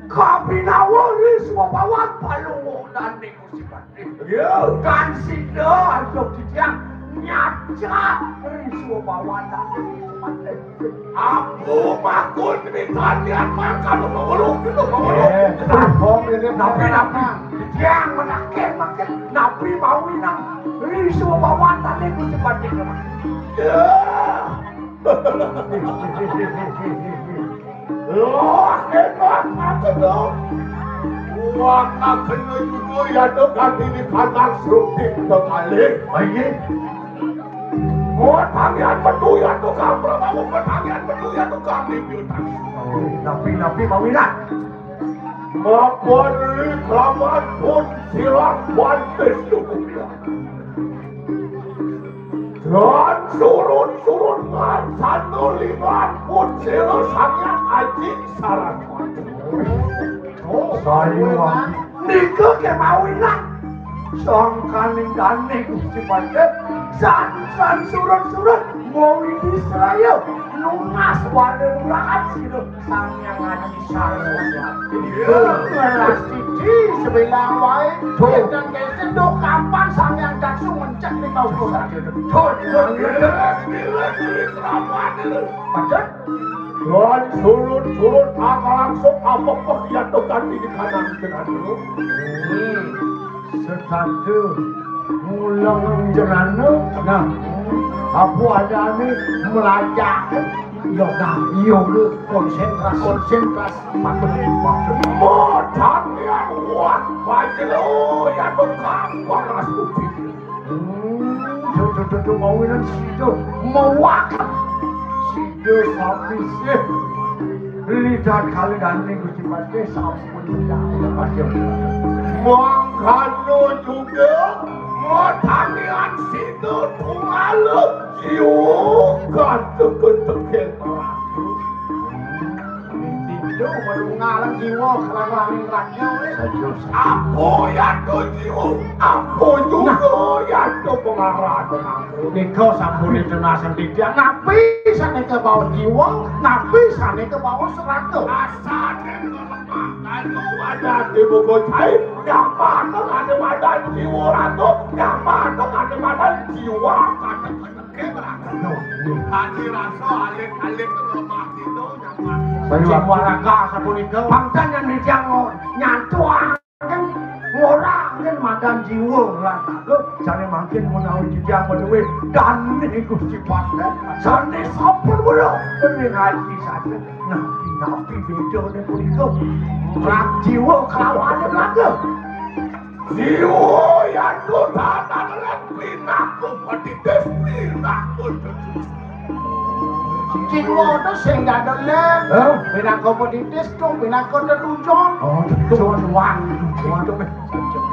Kabinawari semua bawan palungu dan musibah. Ya kan sido untuk dia nyacak semua bawan dan musibah. Aku makun ditanian makan mengeluk. Nabi yang menakin Nabi mawinang semua bawan dan musibah. Ya. Hebat aku dong. Wah, aku juga ya dekat ini kandang serupik sekali. Baik. Tangian betul ya tukang Prabu, tangian betul ya tukang Dibiutan. Nabi mawinan. Mapoli kelaman pun silang bantes tubuhnya. Dan surun ngarsan nulingan pun silang sangyang ajik saran. Saya nikah ke mawinan. Sang kaning-kaning Gusti Pandit san surut mau ini saya lunas wadah lunas gitu samnya ngaji saya ngeras cici sebelah wae dan kesen do kapan samnya daksu mencet di kau kosan gitu macet Tuhan surut apa langsung apa dia tekan di kanan dengan dulu setadu mulang jerana nah apa ada ni melajak yoga konsentrasi patut modal yang kuat baju yang bekam panas kuping tu mau ini situ mewakaf situ sampai sih lihat kali dan ni gusti pasti sampun dah pasti mangkano juga modalian situ tumalu juga tegak-tegak itu baru ngalang jiwa kelawarin rakyat apa yang tu jiwa apa juga yang tu pengarah Niko sambuni tenasan tidak napi sana ke bawah jiwa napi sana ke bawah serata asane kelemah kalau ada di buku cair yang mana ada badan jiwa ratu yang mana ada badan jiwa kata-kata berangkat hati rasa alik-alik kelemah itu yang mana Jiwa raga sapunika pangkan yang dijangkau nyantuan kan orang kan madan jiwa lah jadi makin menawi jejak berduit dan ini gusti pasir jadi sampun bro ini ngaji saja nabi video ni punika rak jiwa kelawannya belaka jiwa yang tu tanah pinaku petites pinaku jiwa itu sehingga dalam pinaku petites tu pinaku tertujuan tujuan wang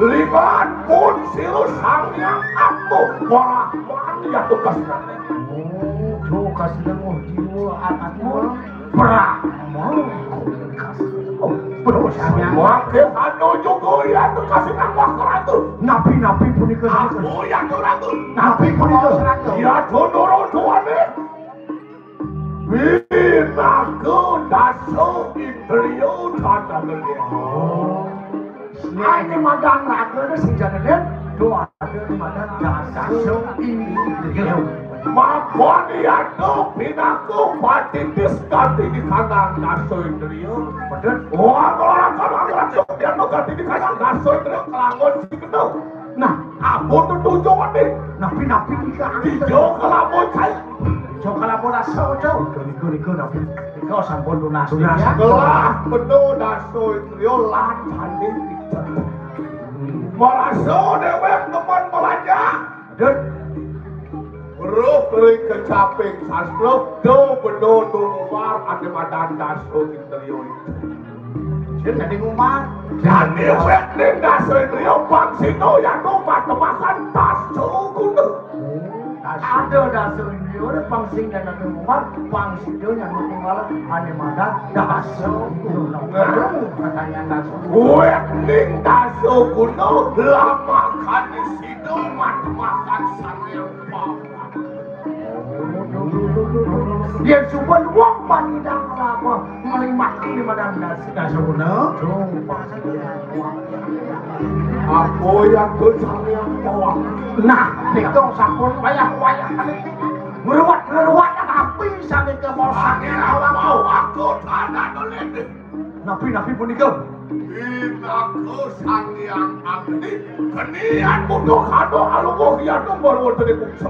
libat pun silu sang yang aku wah ya tu kasih tu kasih mu jiwa anakmu perang Wakil anu juga ya tu kasih nama keratu napi pun ikut aku yang keratu napi pun ikut keratu ya tu nurut tuane Binaku dasu interior kata ini madan raga ni senjata dia dua ada madan dasu interior Makon ya tu pinaku patitis ganti di kandang dasu interior betul wah orang langsung dia tu ganti di kandang dasu interior kelangon si kedau nah aku tu tujuan ni napi hijau kelabon saya hijau kelabon dasu jauh Niko napi Niko sampun lunas gelah betul dasu interior lancan di merasa dewek teman belanja dan Bro, beri kecaping sastra, do bedo numar ada madan dasu interior itu. Jadi ngumar, jadi wet ning dasu interior bang sino yang numar temakan dasu kuno. Ada dasu interior bang sing dan ada ngumar bang sino yang numar ada madan dasu kuno. Katanya dasu. Wet ning dasu kuno lama kan di sino makan sarang pau. Dia cuma uang pandang apa menikmati di madang dasu kuno. Apa yang besar yang bawah? Nah, itu sampun wayah meruat api sampai ke bawah. Mau aku tanah dolende. Napi pun ikut. Aku sang yang abdi kenian butuh kado alugo hian baru tadi kumsa.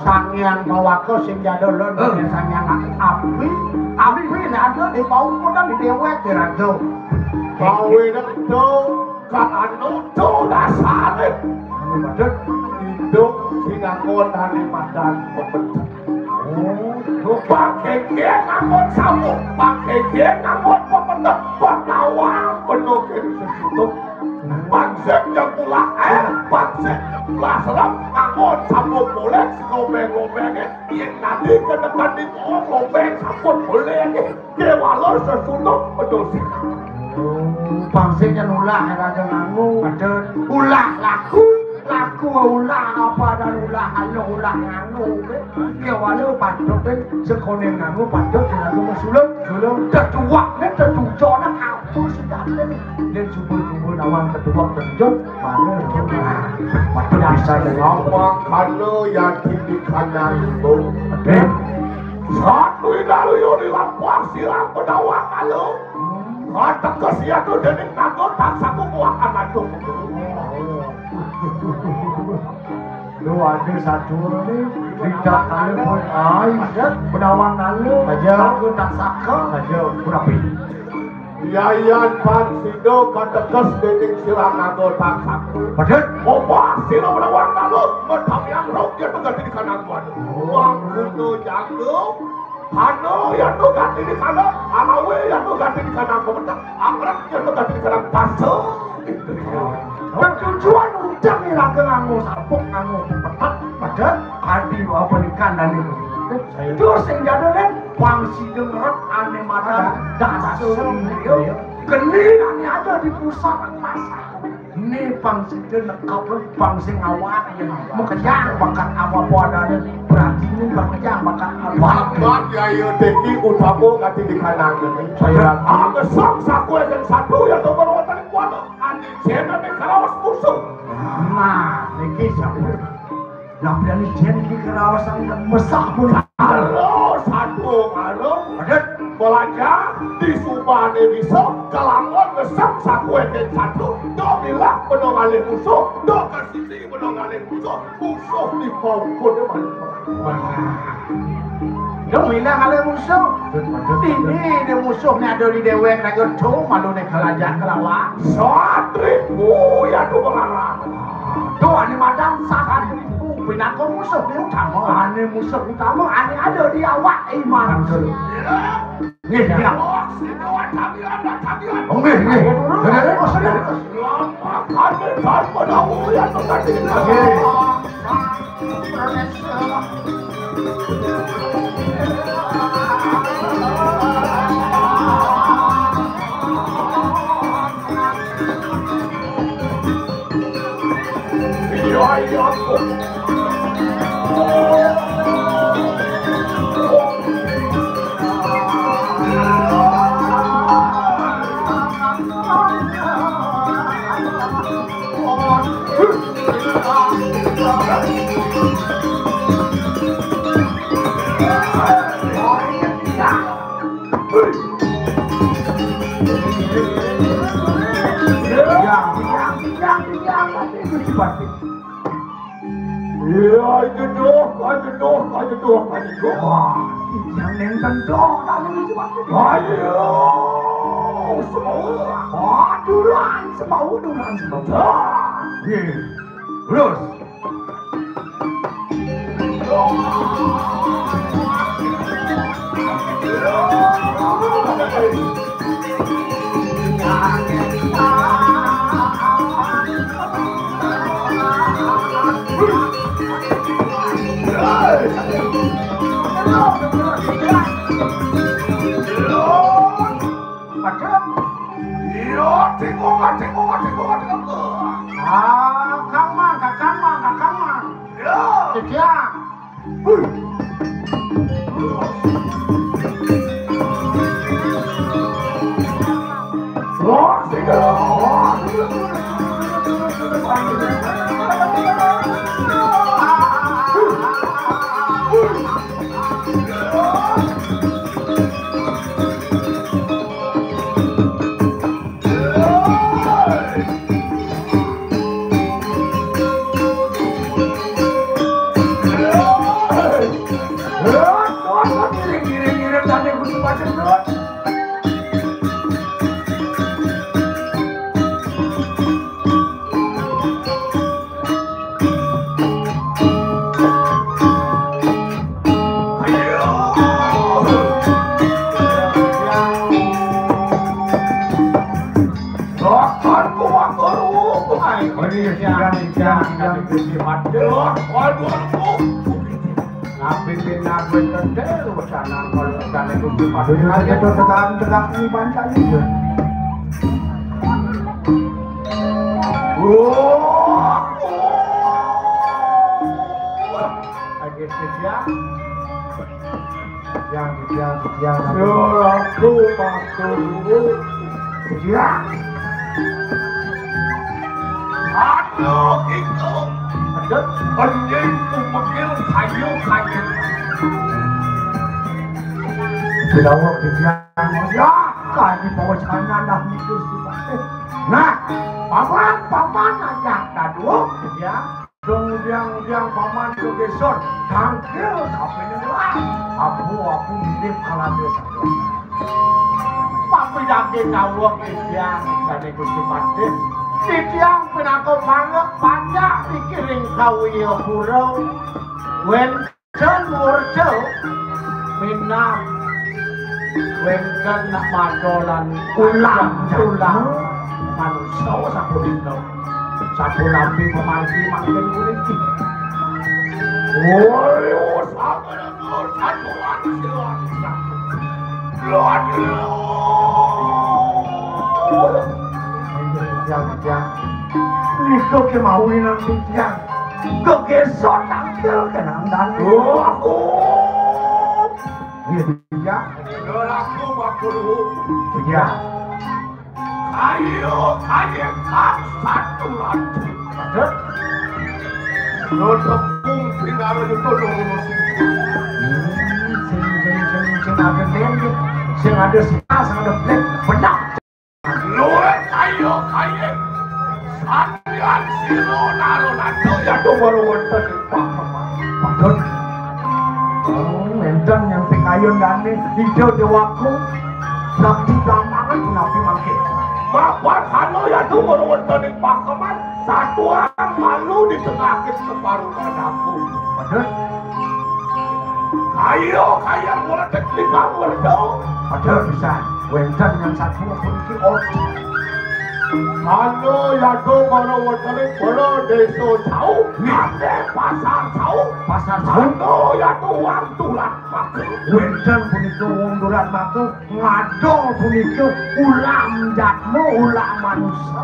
Sang yang bawa ke sing jadolon sang yang api ini ada di bau pun di dewek dirado bau itu kan anu tu dasar betul hidup singangon dari madan pembentuk pakai dia ngamon samu pakai dia ngamon pembentuk penawang penuh sesuatu Pangsek yang pula selam ngamon samu boleh ngobeng-ngobengnya yang nanti ke depan di ngobeng sampun boleh kewalor sesuatu penuh Pangsiknya nulah raja ngamu ulah laku laku ulah apa dan ulah anu ulah nganu ke walau padok ke sekone nganu padok nganu mesulung sulung tetuaknya tetujonan aku sudah dan subur-subur awang tetuak terjun mana waktu dasar awang kanu yakin di kanan itu satu inalu yuri lampang silang pedawang alu kata kesiatu dening nganggo taksaku muakan adu lu ada satu ni tidak kali pun pedawang alu aja aku taksaka aja berapi Yayan Pansido katekes dening silang nganggo taksaku padahal opa sila pedawang alu metamiang rok dia mengganti di kanan kuadu uang kudu janggung Ano yang tu ganti di sana, Anawe yang tu ganti di sana komentar, Anggrek yang tu ganti di sana pasal. Tujuan ujang ni lah nganggo sapuk nganggo petak pada adi apa di kanan ini. Terus yang jadi kan pangsi dengerat ane mata dasar dia. Keningan ada di pusat pasar. Ini pangsi dengerat pangsi ngawat yang mengejang bakat apa ada berarti ini berkejang bakat apa. Ya yo deki utamu ganti di kanan ini. Saya ada saku yang satu yang tu berwatan kuat. Andi jena di karawas musuh. Nah, niki siapa? Yang berani jena di karawasan mesah pun. Halo satu halo. Ada belanja di Subane bisa kelangon besar saku yang satu. Dok bilang penongalin musuh. Dok kasih penongalin musuh. Musuh di pokok dia mana? Dong bilang ada musuh. Ini dia musuhnya ada di dewek lagi tuh malu nih kerajaan kelawang. Satriku ya tuh pengarang. Tuh ane madam sahat itu pinako musuh dia utama. Ane musuh utama ane ada di awak iman. Nih dia. Oke nih. Ada maksudnya. Lama ane kan pedawu ya tuh tadi. Yang nentang dong tadi ayo semua duran semua terus Yang suraku maku ya. Aduh itu ada anjing kumekil kayu. Bilawa bilang ya kan di bawah sana dah itu sih. Nah, paman aja tadu ya. Kemudian paman ke besok tangkil kapenya lah. Aku mirip kalah desa. Papi dake kawak dia kane Gusti Patih. Titiang pinako mangek banyak pikiring kawiyo burau. Wenten murjo minang. Wenten nak madolan ulang manusia sapulino. Sapu lampi pemanti makin kulit. Woi, satu Niko kemauin nanti yang kegesot tampil kenangan. Aku. Iya. Aku dulu. Iya. Ayo, kak satu lagi. Ada? Lo tepung tinggal itu dulu sih. Sing ada lagi, sing ada sisa, sing ada black, benar. Lo ayo, Sadian silo naro nanti ya tuh baru wonten pak. Padahal, enten yang pikayon dane hijau dewaku, sakti gamangan nabi mangke. Bapak kano ya tuh baru wonten pak keman, satu orang malu di tengah separuh padaku. Padahal. Ayo, kaya mulai teknik kamu dong. Padahal bisa, wenten yang satu pun ki ojo. Ano ya tuh kalau wenten kalau deso tahu, ada pasar tahu. Ano ya tuh uang tulan maku. Wenten pun itu uang tulan maku, ngado pun itu ulam jatmu ulam manusia.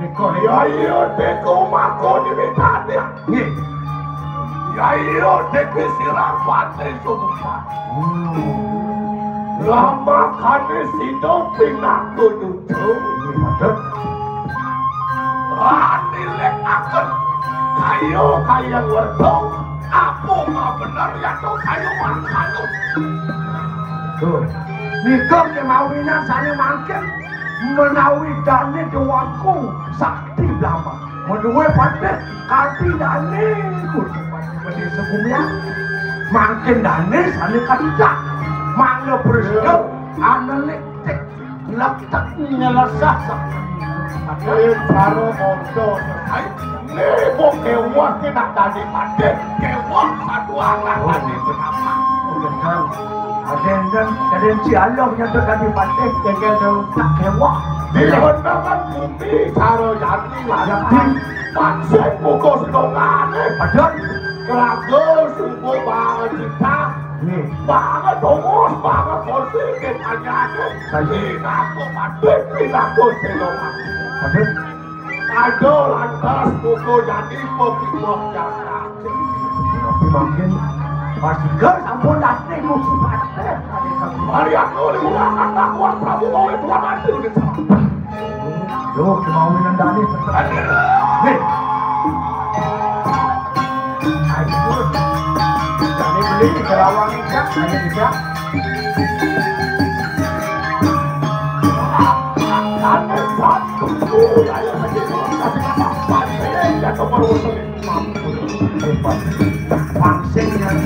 Niko ya iya teko maku diminta nih. Ayo dekis sirang pantai semua. Lama kane sidong pinaku nyucung. Nilai akan kayo kaya werdong. Aku mah bener ya tuh kayo makan. Tuh, nikah kemawinan sana makin menawi dane dewaku sakti lama. Menduwe pandai kati dane kudu. Di sebumnya makin danis ane kata mana bersih ane lektek lektek nyelasah ada cara mondo nih mau kewak kita tadi pada kewak satu anak tadi kenapa ada si Allah yang terjadi pada kegel tak kewak di lewangan bumi cara jadi lagi pansek pukul sedongan ada Rago sungguh banget kita, banget dongos, banget positif aja tuh. Aku madep, aku selama. Aduh lantas buku jadi pokok jasa. Tapi makin masih ger sampun dateng musuh madep. Hari aku dimulakan takwa Prabu mau itu mati di sana. Yo, kemauan Dani tetap. Nih. Ini beli di Kerawang Ica, hanya bisa. Ada satu yang menjadi apa? Ya nomor Pangsing yang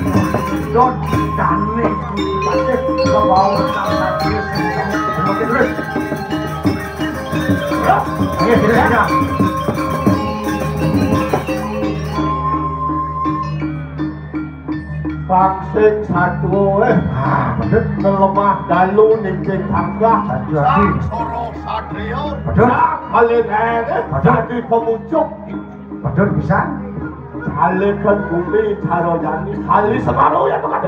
don dane pasti ke bawah sampai semakin terus. Ya, ini tidak. Pangsing satu bener melemah dalu ninjing tangga sang soro satrio sang kalian jadi pemuncuk bener bisa kalikan bumi carojani kali separuh ya tuh kata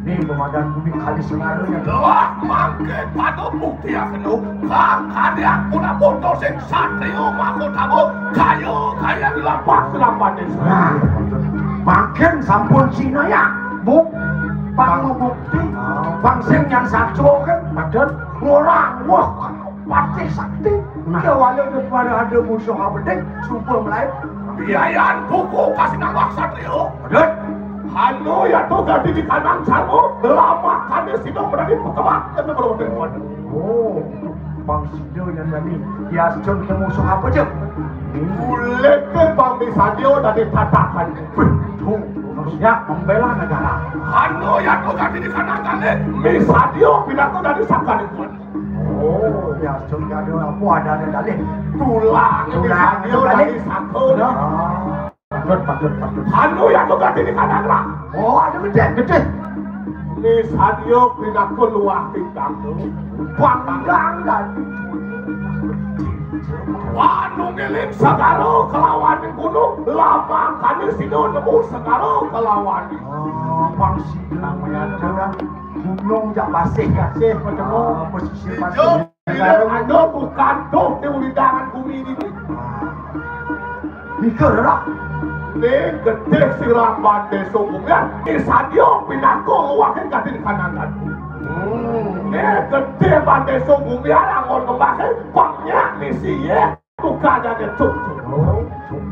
ini pemadam bumi kali separuh ya wah mangke padu bukti ya kenuk kang kade aku nak bodoh sing satrio maku tamu kayu kaya dilapak selambat desa makin sampun Cina ya buk pang bukti bang sing yang saco kan maden ngorang wah pati sakti ya walau daripada ada musuh abedek sumpah melayu biayaan buku kasih nama Satrio maden halo ya tuh gadi di kanan sarmu lama kami sidang berani pertama kan belum berani oh bang Sido yang tadi ya John ke musuh apa je boleh ke bang Misadio dari tatakan betul harusnya membela negara halo ya tuh gadi di kanan kali Misadio pindah dari Sakali oh ya John kado apa ada dalih tulang Misadio dari Sakali patut halo ya tuh gadi di kanan lah oh ada gede Misadio pindah keluar tinggal panggang dan wanu ngiling segaro kelawan gunung lama kali Sido nemu segaro kelawan bang Sido namanya orang gunung jak pasih ketemu posisi pasih ada bukan tuh di ulidangan bumi ini dikerak ini gede siraman desungnya Misadio pindah keluar kan di kanan ini gede bandai sunggungnya rangon kembali banyak misinya bukannya ngecuk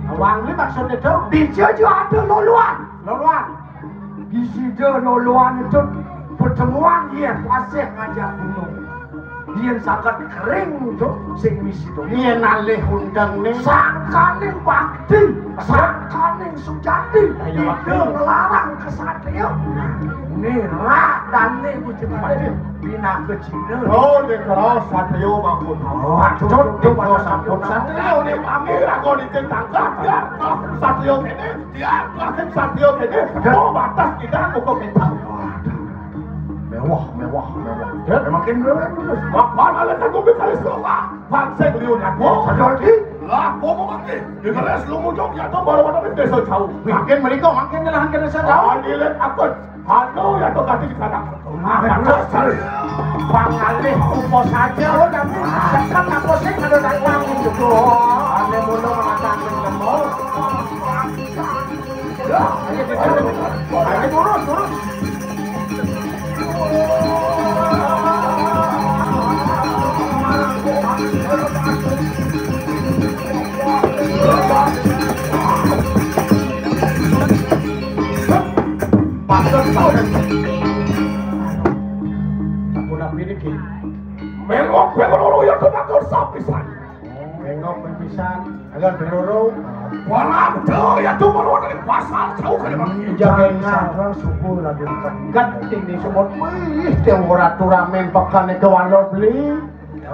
awang ini maksudnya itu bisa juga ada loluan di sini loluan itu pertemuan dia pasih ngajak gunung dia sangat kering itu sing misi itu dia nalih undang nih sangkaning bakti sangkaning sujati itu ngelarang kesatria ini rak dan nih bucin bina ke Cina oh ini kalau satrio bangun maksud itu kalau sampun satrio ini amir aku ditentangkan ya satrio ini dia bahkan satrio ini oh batas kita bukan bintang mewah ya makin berapa kapan ada kamu bikali sekolah pansek liunya gua sadari lah gua mau makin dikeles lu mujok ya tuh baru-baru di desa jauh makin mereka makin nelahan ke desa jauh dilihat akun halo ya tuh ganti di sana pangalih upo saja dan sekat naposik ada datang itu ane mulu mengatakan lemo ya ayo turun pasal tahun aku nak pilih ki mengok peluru yang kena kau sapisan mengok berpisan agar peluru walau tuh ya tuh baru dari pasar tahu kan bang jangan orang subuh lagi ganti di semut wih teora turamen pakan ke walau beli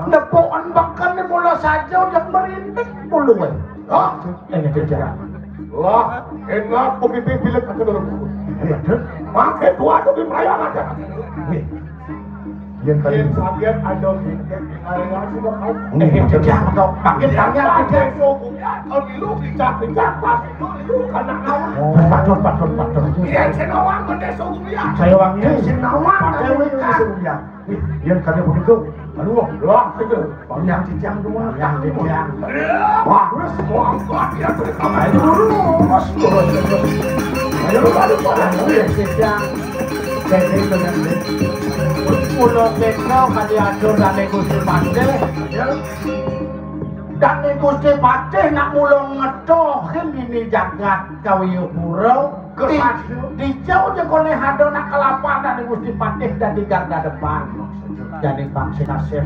nepokan bahkan mula saja udah merintik puluhan ini kerja lah enak pemimpin pilih ke dulu makin tua tuh di perayaan aja yang kalian sabian ada di kalian sudah kau kerja atau makin tangan aja kalau dulu dicak pas itu karena awal patut yang senawang gede sungguhnya saya wangi senawang dewi sungguhnya yang kalian begitu aduh itu yang cicang dua yang cicang wah terus mau angkat ya terus kamar dulu terus ayo aduh cicang jadi dengan pulau Tekno kali atur dan Gusti Patih dan Gusti Patih nak mulung ngetohin ini jagat Kawiyupura di jauh je kone hado nak kelapan dan Gusti Patih dan di garda depan jadi bangsa nasir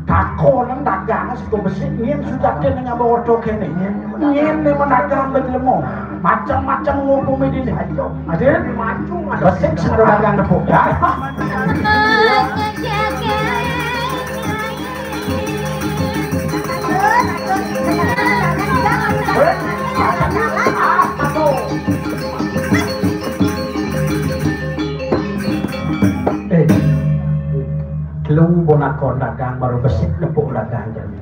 takonan dagangan siku besi ingin sudah dia dengan bawa token ingin menagang berlemo macam-macam ngomong ini ayo ada di maju besik sudah dagang depuk ya lu bonakon dagang baru besik nepuk dagang jadi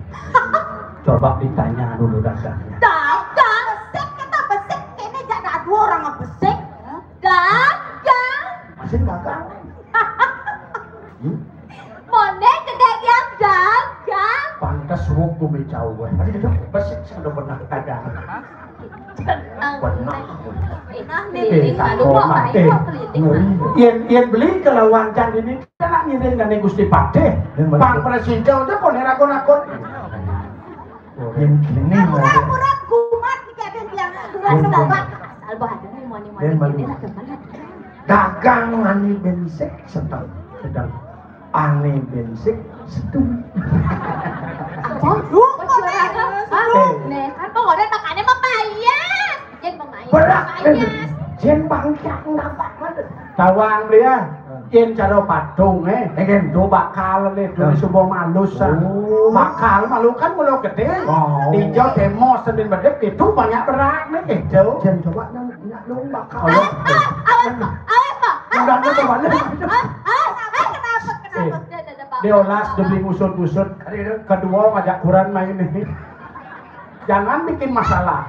coba ditanya dulu dagangnya dagang besik kata besik ini jangan ada orang yang besik dagang masih dagang Mone kedagang dagang pantas hukum jauh masih dagang besik sudah pernah dagang tenang benar. Yen beli kalau wancan ini kan ngiring dan Gusti Pade. Pak Presiden udah kok nerakon-akon. Yen gini Pura-pura kumat iki ada yang duran sebab. Alba ada nih mau ini dagang ani bensik sedang ani bensik sedung. Apa? Nih, kan pokoknya makannya mapayas. Jen pemain. Berak. Payas. Jen bangkak ngapak mana? Tawang dia. Yen cara padung kan do bakal le do subuh malus. Bakal malu kan mulo gede. Hijau demo Senin Bedek itu banyak berak nih hijau. Jen coba nang dong bakal. Awas, Pak. Udah coba le. Kenapa? Diolas demi ngusut-ngusut. Kedua ngajak Quran main ini. Jangan bikin masalah.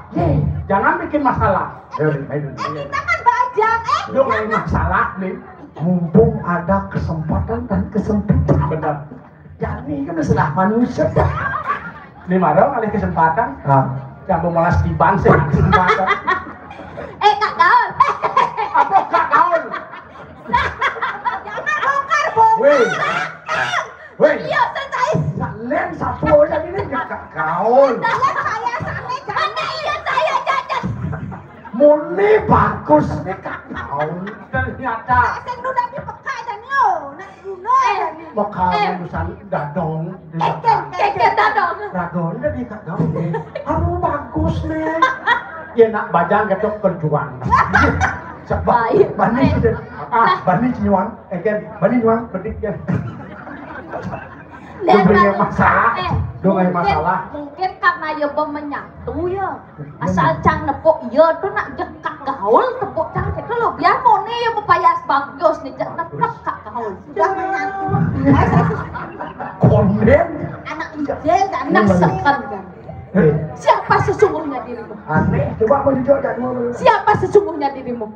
Jangan bikin masalah. Kita kan bajang Lu main masalah nih. Mumpung ada kesempatan dan kesempitan. Benar. Jadi kan sudah manusia. Ini marah kali kesempatan. Yang memelas di bangsa kesempatan. Kak Gaul. Apa Kak Gaul? jangan bongkar bongkar. Weh. Iya selesai. Kalian satu orang ini Kak Gaul. Kalian saya sana jangan. Iya saya jajan. Murni bagus nih Kak Gaul. Ternyata. Sing udah dipeka dan lo. Nah Yuno. Bakal urusan dadong. Keket dadong. Radon dari Kak Gaul nih. Aduh bagus nih. Ya nak bajang ketok perjuang. Sebab bani nyuan, bani nyuan bedik ya. Dua yang masalah, dua yang masalah. Mungkin karena ya menyatu ya. Asal cang nepuk ya tuh nak Kak Gaul tepuk cang itu lo biar mau nih yang payas bagus nih nepuk Kak Gaul. Sudah menyatu. Konden. Anak ide kan. Nak sekan kan. Siapa sesungguhnya dirimu? Aneh, coba mau dijawab tak dulu. Siapa sesungguhnya dirimu?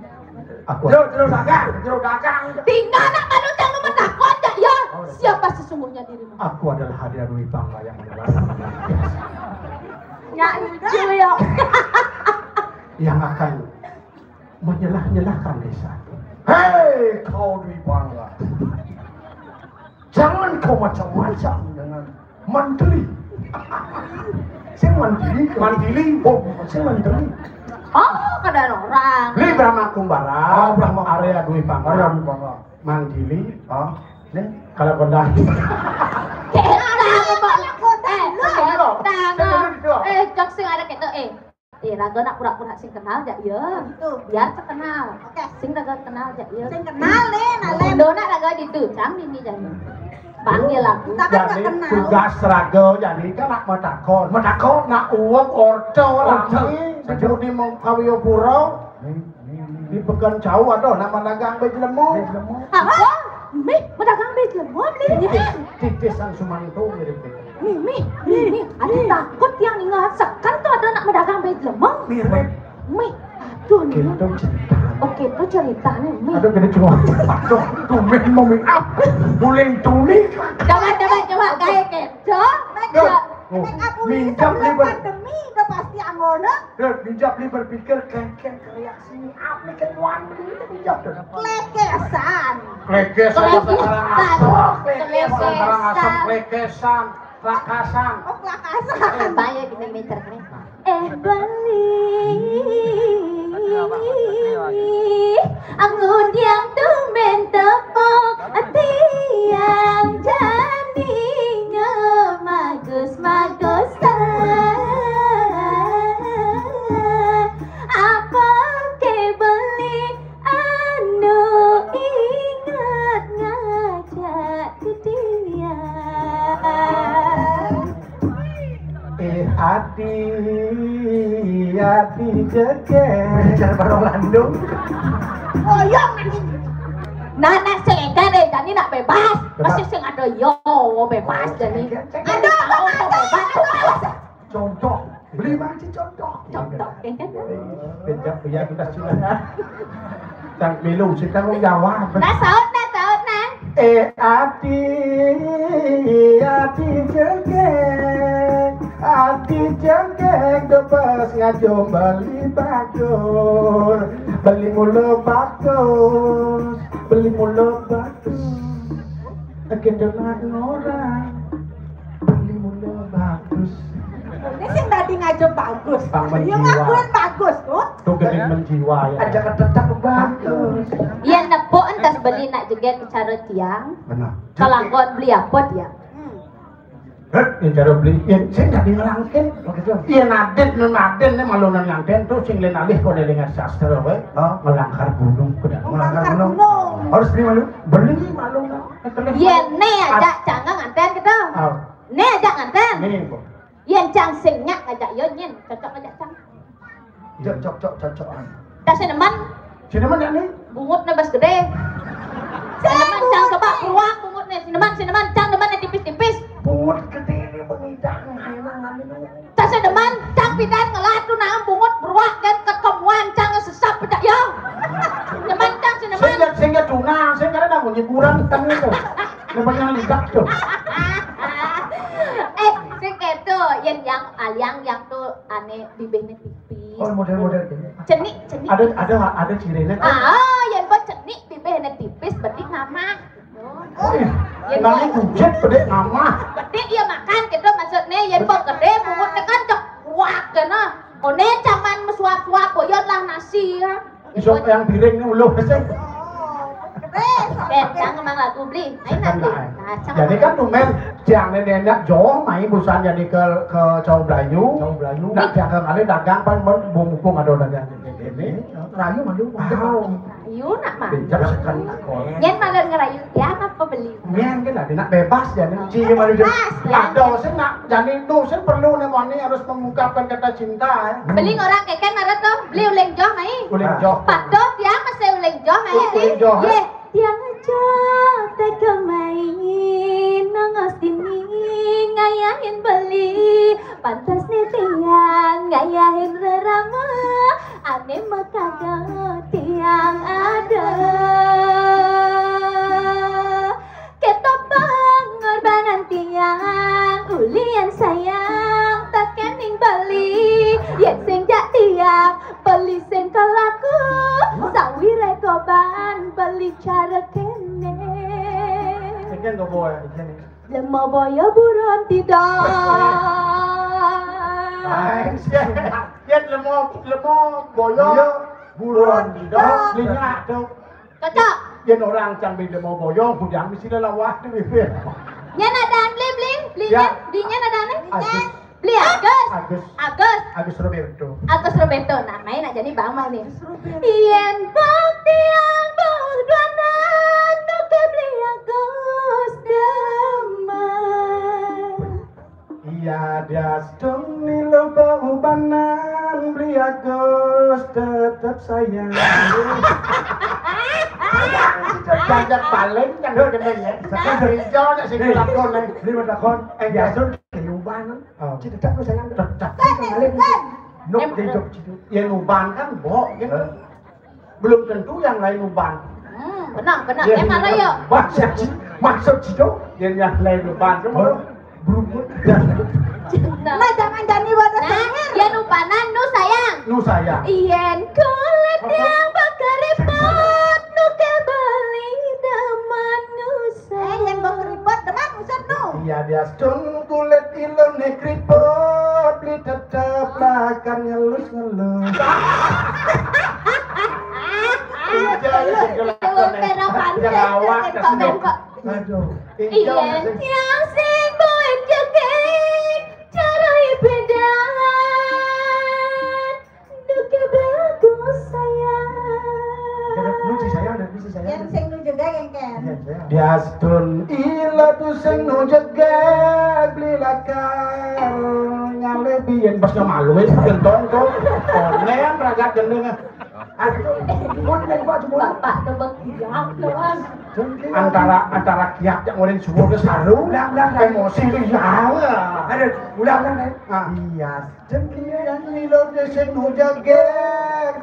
Aku. Terus dagang. Tinggal nak manusia lu menakut tak ya? Siapa sesungguhnya dirimu? Aku adalah hadiah Dwi Bangga yang menjelaskan Julia. yang akan menyelah-nyelahkan desa. Hei kau Dwi Bangga, jangan kau macam-macam dengan mandiri. Sing mandiri, sing mandiri. Oh, kadang orang. Ini Brahma Kumbara, Brahma area Dwi Bangga. Mandiri, nih kalau kondang. Jok sing ada gitu raga nak pura-pura sing kenal jak ya. Biar terkenal. Oke. Sing raga kenal jak ya. Sing kenal nalen. Dona raga ditucang ini jadi. Panggil aku. Kita kan gak Jadi kenal. tugas raga jadi kan nak medakon nak uang ordo rame. Sejauh di Kawiyopuro di Pekan Jauh ada nama dagang bej lemong. Apa? Mi, pedagang bej lemong ni. Titisan Sumanto mirip itu. Mi, ada takut yang ingat sekan tuh ada nak pedagang bej lemong. Mirip. Mi, aduh ni. Gitu cerita. Oke, itu ceritanya Mi. Aduh gini cuma. Aduh, tumen mau make up. Boleh tulis. Coba kayak gitu. Minjam li pandemi udah pasti anggona. minjam li berpikir kayak reaksi apa kan wan minjam tuh. Klekesan. Klekesan sekarang asap, klekesan, lakasan. Oh kelakasan. Bayar kita meter kan. Beli aku diang tumben tepuk tiang jadinya magus-magusan apa ke beli anu ingat ngajak ke dia hati jeger cara barong landung. Oyong Nana segan jadi nak bebas. Masih sing ada yo bebas jadi. Ada Contoh, beli macam contoh. contoh. Bejak ya kita silakan. Tang milu kita mau jawab. Nah saut nah. Hati jeger Dadi jengkek debes ngajo beli bagus. Beli mulu bagus. Beli mulu bagus. Kedengar orang. Beli mulu bagus. Ini sing tadi ngajo bagus. Bang menjiwa. Yang ngakuin bagus tuh. Tuh gede menjiwa ya. Aja ketetak bagus. Iya nepo entas beli nak juga ke cara tiang. Benar. Kelangkon beli apa dia? Yang cara beli, yang saya jadi ngelangkin. Iya naden, naden nih malu ngelangkin tuh sing lain alih kau dengan sastra, we. Melangkar gunung, kuda. Melangkar gunung. Harus beli malu, beli malu. Iya nih aja cangang nganten kita. Nih aja nganten. Nih kok. Iya cang singnya ngajak yo nyen, cocok ngajak cang. Cocok. Tas cinnamon. Cinnamon ya nih? Bungut nebas gede. Cinnamon cang coba keluar bungutnya. Cinnamon cang demannya tipis-tipis. Bungut gede ini pengidang. Tas cinnamon cang pidan ngelah tuh nah bungut beruak kan ketemuan cang sesap pecah yo. Cinnamon cang cinnamon. Saya tunang, saya karena mau nyeburan kan itu. Lepas lidak tuh. Sing itu yang aliang yang tuh aneh bibirnya tipis. Oh model-model ini. Cenik. Ada cirinya. Yang buat cenik bibirnya tipis, betik nama. Nami kujet pedek nama. Betik iya makan gitu maksudnya yang buat gede bungutnya kan cek kuat kan one caman mesuap-suap boyot lah nasi ya. Isok yang piring ini uluh sih. Cang emang lagu beli. Jadi kan tumen jangan nenek jauh main busan jadi ke Cau Blayu. Nak jaga kali dagang pan bumbu ada dagang ini. Rayu malu. Rayu nak mah. Bijak sekali. Nyen malah ngerayu ya apa beli. Nyen kan nak bebas jadi. Cie malu jadi. Ada sen nak jadi itu sen perlu nemani harus mengungkapkan kata cinta. Beli orang keken marah tuh beli uleng joh mai. Uleng joh. Patut dia masih uleng joh mai. Uleng joh. Yang aja tega main nangos dini ngayahin beli pantas nih tiang ngayahin rerama aneh mah kagak tiang ada ketopang ngorbanan tiang ulian sayang tak kening beli yang sing jak tiang beli sing kalaku sawi rekoban beli cara kene Ikan gak boleh. lemah boya buron tidak Yan lemah boyo buron tidak linyak tuh. cocok Yan orang cang lemah boyo budang mesti lawah tuh bibir. nya nadaan beli Ya. belinya nadaan Agus. beli Agus Roberto. namanya nak jadi bang mal nih yen bakti yang berduanan nuke beli Agus deman Iya dia dong nih lomba ubanan beli Agus tetap sayang. Jangan paling kan udah gede ya. Sekarang dari jauh nak sih lakon nih. Beli lakon. Biasa di ubanan. Cita tak sayang tetap. Nuk di jok citu. Yang uban kan boh. Belum tentu yang lain uban. benar emang ayo Maksud citu yang lain uban tu berumur. Nah jangan jadi wadah nah ya nupanan nu sayang Nu sayang. yen kulit yang bakaripot nu kebali deman nu sayang yang berkeriput depan usah tuh. Iya dia stun kulit ilon nekripot beli tetap lakan ngelus. Aduh. Ien yang sing boen jegeng cara ibedan nuke bagus sayang Nuci sayang dan bisi sayang. Yang sing nu juga kengken. Dia stun ilo tu sing nu jegeng beli lakan ngalebian pas malu wis kenton kok. Onen raga gendeng. Aduh, bapak tuh berkiak doang antara kiak yang orang semua ke sarung emosi itu ya ada ulang iya jengkia yang nilai desa nujage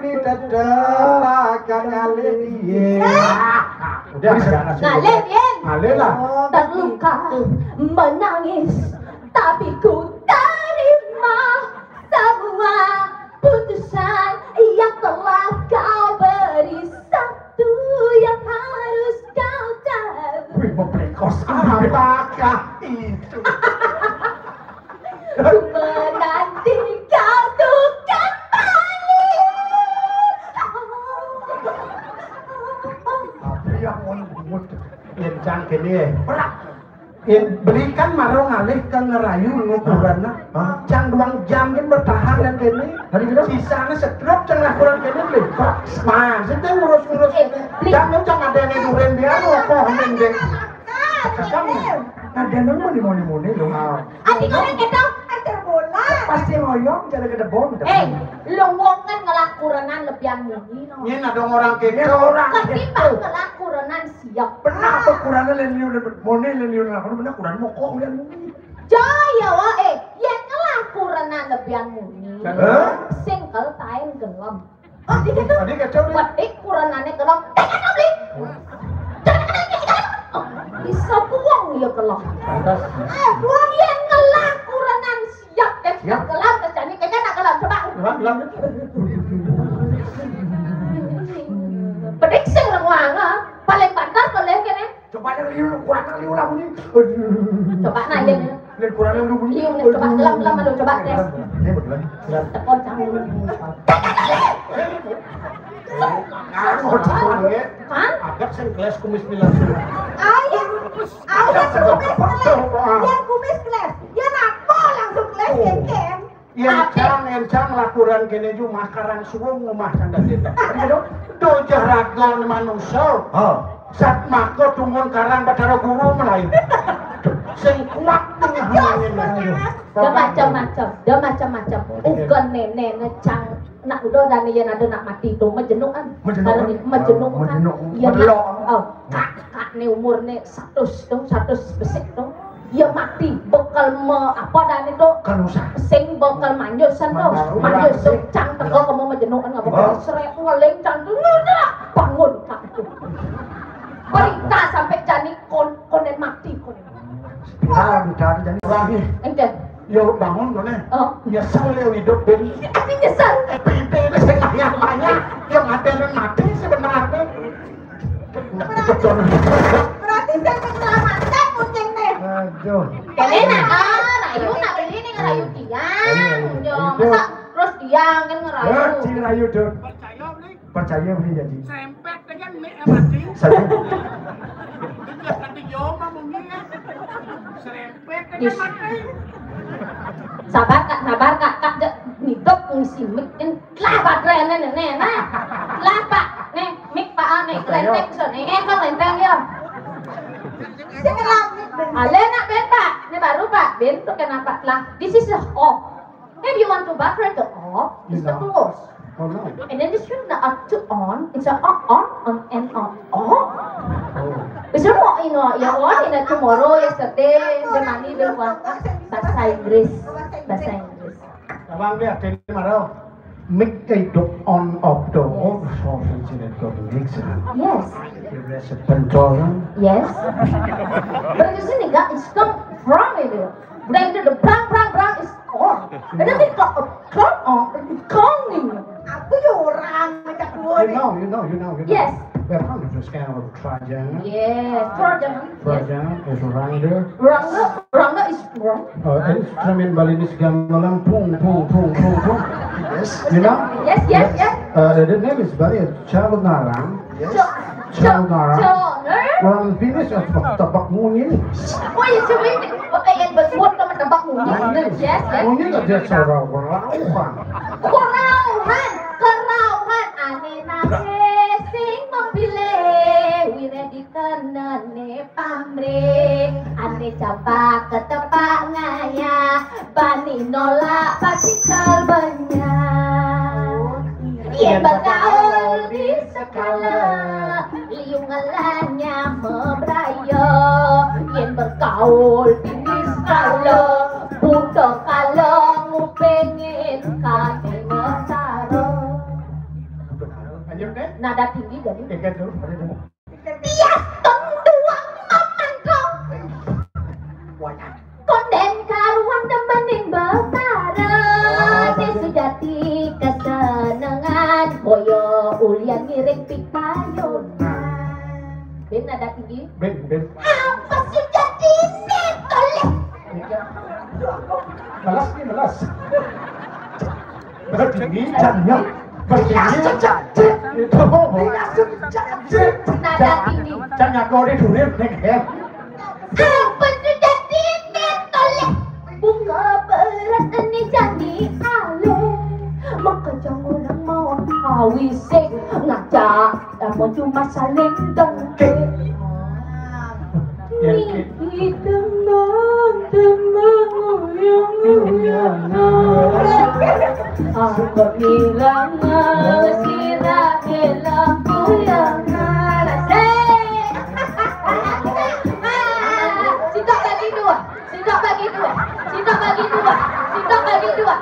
beli tetelakan ngalih udah ngalih lah terluka menangis tapi ku terima itu. Menanti kau tuh kembali. Apa yang mau Encang kene berak. Berikan marung alih ke ngerayu ngukuranna. Cang 2 jam kan bertahan dan kene. Sisanya setruk cang lakuran kene beli. Man, sedang ngurus-ngurus kene. Jangan cang ada yang duren biar kok mendeng. Sekarang ada nang moni-moni lho. Adik orang kita Antar bola. Pasti ngoyong cara ke debon. lu wongan ngelaku renan lebihan muni no. Nyen ada orang kene orang. Ketimbang ngelaku renan siap. Pernah apa kurangnya leniu moni leniu lah. Benar kurang mokok ulian muni. Jaya wae, yang ngelaku renan lebihan muni. Singkel tain gelem. Oh, dikit tuh. Tadi kacau nih. Wedik kuranane gelem. Tekan beli. Bisa buang ya gelem. Pantas. Buang yang ngelaku renan siap. Gelem kejani kayaknya nak gelem coba. Gelap. Pedik sing renguanga, paling banter boleh kene. Coba liu kurang liu lah muni. Coba nanya. Liu kurang liu muni. Liu nih coba gelem lu coba tes. Ini betul. Tekon cang. Kan? Agak sen kelas kumis bilang sudah. Ayah kumis keles. Yang kumis keles. Dia napo langsung keles kem. Encang laporan kene ju makaran suwung ngomah sandat eta. Do jaragon manusia. Sat mako tumun karang batara guru melayu. Sing kuat tengah ngene. Dia macam-macam. Ugan nenek ngecang nak udah dan yang ada nak mati tu menjenuhan. Menjenuhan. Ya kak ni umur ni 100 besik tu. Ya mati bekal apa dan itu sing bekal manjusan tu manjus tu cang tengok kamu menjenuhan ngapa kau seret ngeleng cang tu bangun kak tu berita sampai jani konen mati konen Bicara jadi lagi. ente Yo bangun kone. Nyesal ya hidup dari. tapi nyesal Pente ini saya yang banyak yang ada yang mati sebenarnya. Berarti saya menyelamatkan kucing nih. Aduh. kene rayu nak beli ni ngerayu tiang jo masa terus tiang kan ngerayu Rayu dong. Percaya beli jadi. Sempet dengan mati. Saya Tidak nanti joma mungkin ya. Serempet dengan mati. sabar kak hidup ngisi mik kan lapat nenek lapat nih mik pak ane kelenteng so nih kan kelenteng ya Saya ngelapit. ale nak ben pak ini baru pak ben tuh kenapa lah this is the off if you want to butter the off is the close Oh no. and then this one the to on it's a on and on off bisa mau ya on in a tomorrow yesterday the money will want bahasa Inggris Abang dia ada ni marah. Make hidup on off the off so internet kau mix. yes Biasa pentolan. yes but you see nigga it's come from it then the brang is on and then it got a come on calling Aku ya orang macam dua You know. yes We're coming to scan of Trajan. yes Trojan yes Trajan is Ranger. Rangga is wrong Instrumen balinis gamelan pung. Yes. You know? yes The name is very Child Narang. Yes. Child Narang. Orang finish at tabak mungin. why you doing it and but what naman tabak mo yes Mungin ka dyan sa rauhan. Kerauhan ane sing memilih wiredi kenane pamrih ane coba ketepak ngaya bani nolak pasti banyak yen bergaul di segala liungannya membrayo yen bergaul di segala butuh kalau pengen katanya saro Anjir deh. nada tinggi jadi Dekat dulu. dia tentuang memantau konden karuan demenin betara di sejati kesenangan boyo ulian ngiring pikayonan ben nada tinggi Ben. apa sejati ini belas. Begini jannya. Begini cecet. Itu Nada tinggi. jangan kau di dunia nek. Apa sudah titik toleh? Bunga berat ini jadi ale. Maka jangan mau awisik ngajak. Namun cuma saling dengki. Niki tenang yang aku bilang sirah hilang yang Sitok bagi dua.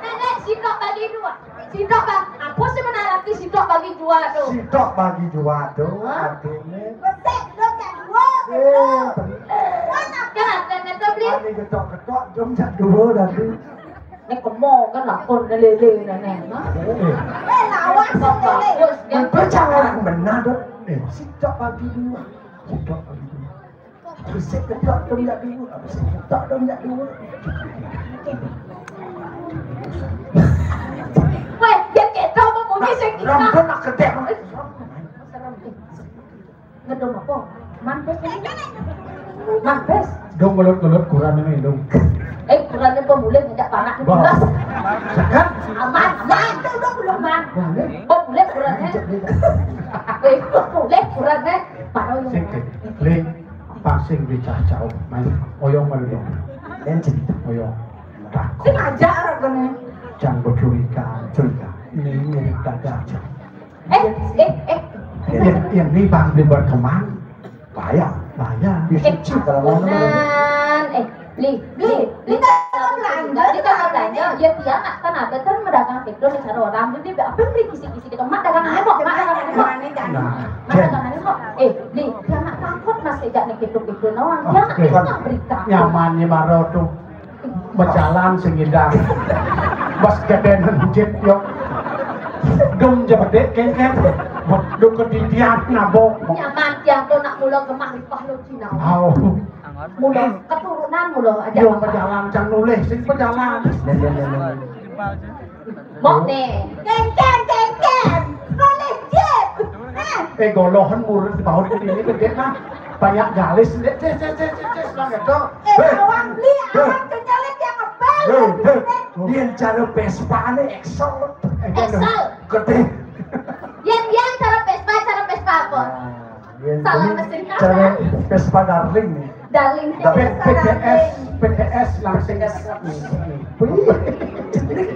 Nenek, sitok bagi dua. Sitok bang, apa sih menalaki sitok bagi dua tuh? Sitok bagi dua tuh artinya. Jangan nenek beli. Ani ketok-ketok jom jak dua tadi. Nek kemo kan lakon lele nenek, nah. Bagus, yang Jangan benar dong. Sitok bagi dua. Sitok bagi dua. Bersih ketok jom jak dua. Bersih ketok jom jak dua. Weh, dia ketok mau bunyi sekita. Rambut nak kedek. Ngedom apa? Mampes ini. Mampes. Dong gelut-gelut kurang ini dong. Kurangnya pemulih tidak panak di Wah. belas. Sekan. Aman. Itu udah belum man. Boleh. Pemulih kurangnya. Pemulih kurangnya. Parah yang. Sing ling pasing dicacau main oyong malu dong. Encik oyong. Takut. Sing aja orangnya. Jangan curiga. Ini dadah aja. Ini bang dibuat kemana? Bayar. Disuci kalau mau Beli kalau belanja, ya dia nak kan ada kan medagang tiktok di sana orang, jadi apa yang beli kisi-kisi gitu, mak dagangannya kok, beli, dia nak takut mas sejak nih tiktok nawang, dia nak berita. Nyamannya baru tuh berjalan sehingga bas kedenan jet yuk dum jebedek kengkeng dum keditian nabok Nyaman tiang tuh nak mulang kemah lipah lo Cina. Mulang keturunan mulang aja. Yung berjalan cang nulis sing berjalan. Mok nih. Keng. Nulis jet. Golohan murid bau di sini gede mah banyak galis. Ces lang itu. Awang beli, awang kenyalit yang ngebel. Dia cara Vespa nih Excel. Gede. Yang cara Vespa apa? Salah mesin kaca. Cara Vespa Darling nih. Darling PTS langsung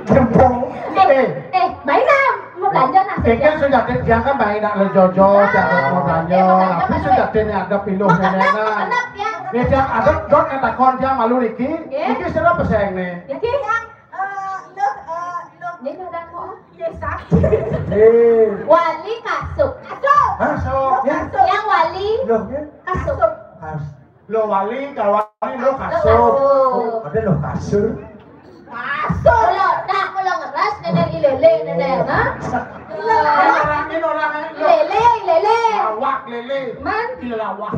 Jempol. Mainan mau belanja nasi. Kan sudah dia kan main nak le jojo, jangan mau belanja. Tapi sudah ini ada piluh nenek. Nih dia ada dot kata kon dia malu Niki. Niki sudah peseng nih. Niki Ini ada kok. Wali kasuk. Masuk. Yang wali kasuk. Lo wali, kalau wali lo kasur. Ada lo kasur. Kalau ngeras nenek lele nenek, ha? Lele. Lawak lele. Man. Lawak.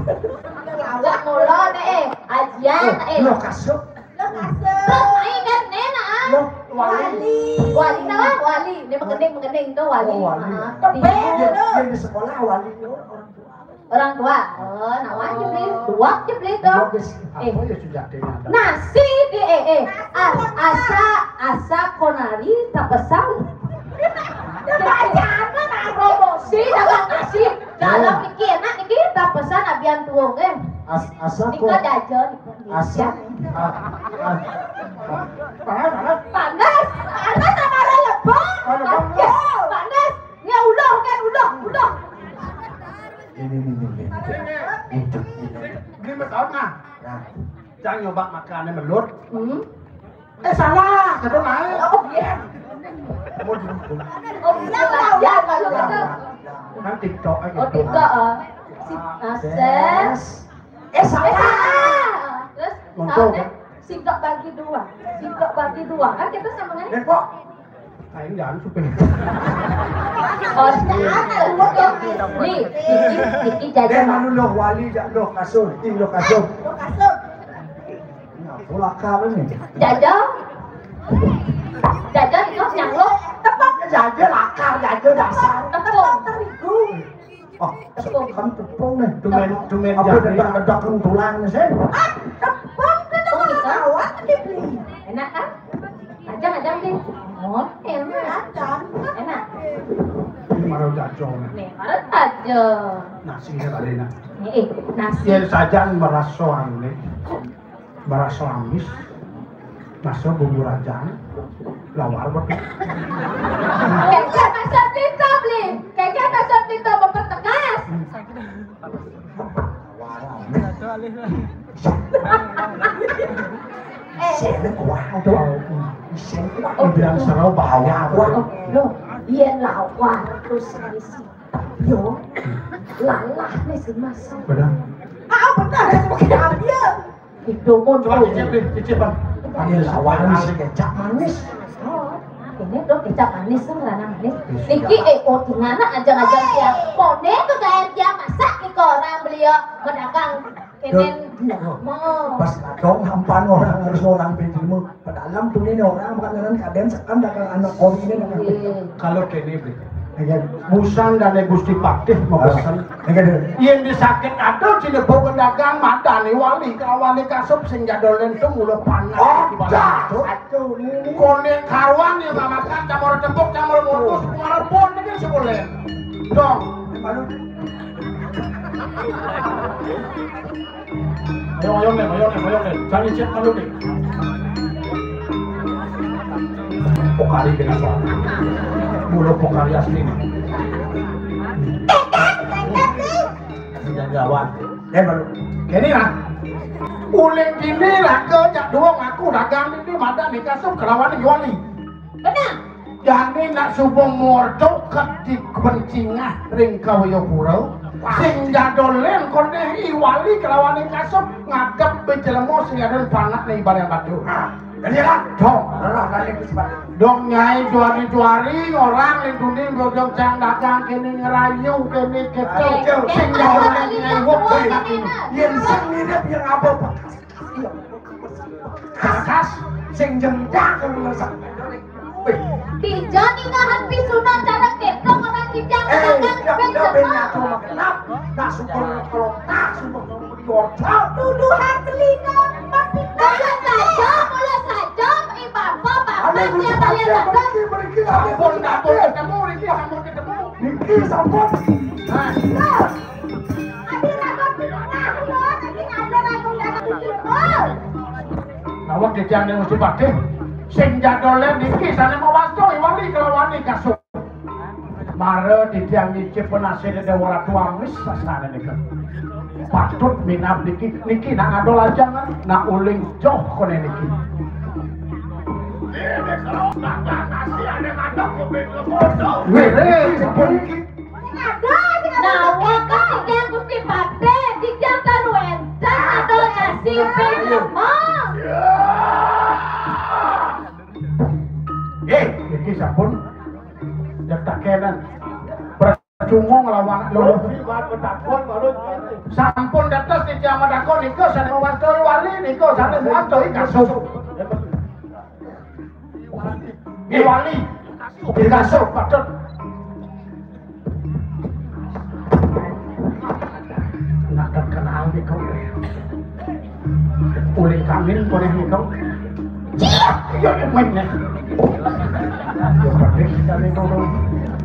Lawak mula deh, ajian Lo kasur. Terus main kan nenek, ah? Lo wali. Wali nawa, wali. Dia mengening tuh wali. Dia di sekolah wali Orang tua. Oh, nawa aja beli. Dua aja beli tuh. Apa ya sudah ada. Nasi di asa konari tapesang. Jangan promosi dagang nasi. Kalau mikir nak niki tapesan abian tuung Asa Niko jajan. Asa. Panas sama lebok. Panas. Ya udah kan udah. Ini. Gimana tahun nah? Jangan nyoba makannya melut. Salah, kata naik. Oh iya. Oh iya kalau gitu. Kan TikTok aja. Oh TikTok. Akses. Salah. Terus soalnya singkok bagi dua. Kan kita sama kan? Kok? Aing jangan supir. Oh, nih, Diki jajan. Dia malu lo wali jak lo kasur, lo kasur. Ulaka ini. Jajo itu yang lo Jaja lakar, jaja dasar. tepung. terigu. Oh, kan tepung nih. Dumen Apa jadi. dedak tulang sih? Tepung itu kawan dibeli. Enak kan? Ajang deh. Oh, enak. Enak. Maro jajong. Nih, harus aja. Nasi kali nak. Nasi. Yen saja merasa aneh. Merasa amis. Masuk bumbu rajang. Lawar betul. Kayaknya masuk Tito beli. Kayaknya masuk Tito mempertegas. Sen kuah tuh. Sen kuah Bilang serau bahaya. Loh, iya lawan terus isi. Yo, lalah nih semasa. Benar. Ah benar ya sebagai dia. Itu pun Coba cicip deh, cicip bang. Panggil lawan si kecap manis. Ini tuh kecap manis tuh rana manis. Niki tingana ajang-ajang dia. Mone tuh kayak dia masak nih orang beliau pedagang. Kenen mau. Pas dong hampan orang harus orang pinjamu. Padahal tuh ini orang makanan kadang sekan dagang anak kopi ini dengan. Kalau kene beli. Busan dan Gusti Patih mau pesan. Yang disakit aduh cinebau pedagang madani wali kawani kasup sing jadol lentung ulah panas di bawah itu. Kone karwan yang makan camur tepuk camur mutus ngarepon iki seboleh. Dong. Ayo nih. Jangan cek malu nih. Pokari dengan soal. Mulut pokari asli nih. Jangan jawab. Baru. Kini lah. Uling kini lah kejak doang aku dagang ini mada nih kasum kelawan wali. Benar. Jadi nak subong mordo kedik kencingah ring kawayapura. Sing jadolen koneh iwali kelawan kasum ngagap bejelemo sing ada panak nih barang batu. Jadi kan dong, kali itu Dong nyai juari orang lindungi godong cang dagang kini ngerayu kini kecil sing jadolen nyai woke yang sing mirip yang apa khas sing jengdak kan masak. Tijo nih ngahan pisuna cara keprong orang kijang dagang Kenapa? Tak syukur kalau tak syukur kalau diorang Tuduhan telinga tapi Mula saja, bapak yang kalian dagang. sampun dapur ketemu niki sampun ketemu Niki sampun. Nawak dijang ning mesti Patih sing jadolen niki sane mawasto wali kelawani kasuk. Mare dijang nyicip penasih dewa ratu amis sasane niki. Patut minap niki nak ngadol ajangan nak uling joh kone niki. Ini kalau nak nasi ada ngadol kuping lemodo. Wire sampun niki. Nawak kan Gusti Patih dijang kanu encan adol nasi lemong. Iki sampun yak tak kenan. Percuma nglawan lho. Sampun dados di jamadakon niku sane mawasto wali niku sane mawasto kasuk. Wali. Kasuk patut. Nak terkenal niku. Uling kamin boleh niku. Iya, mainnya.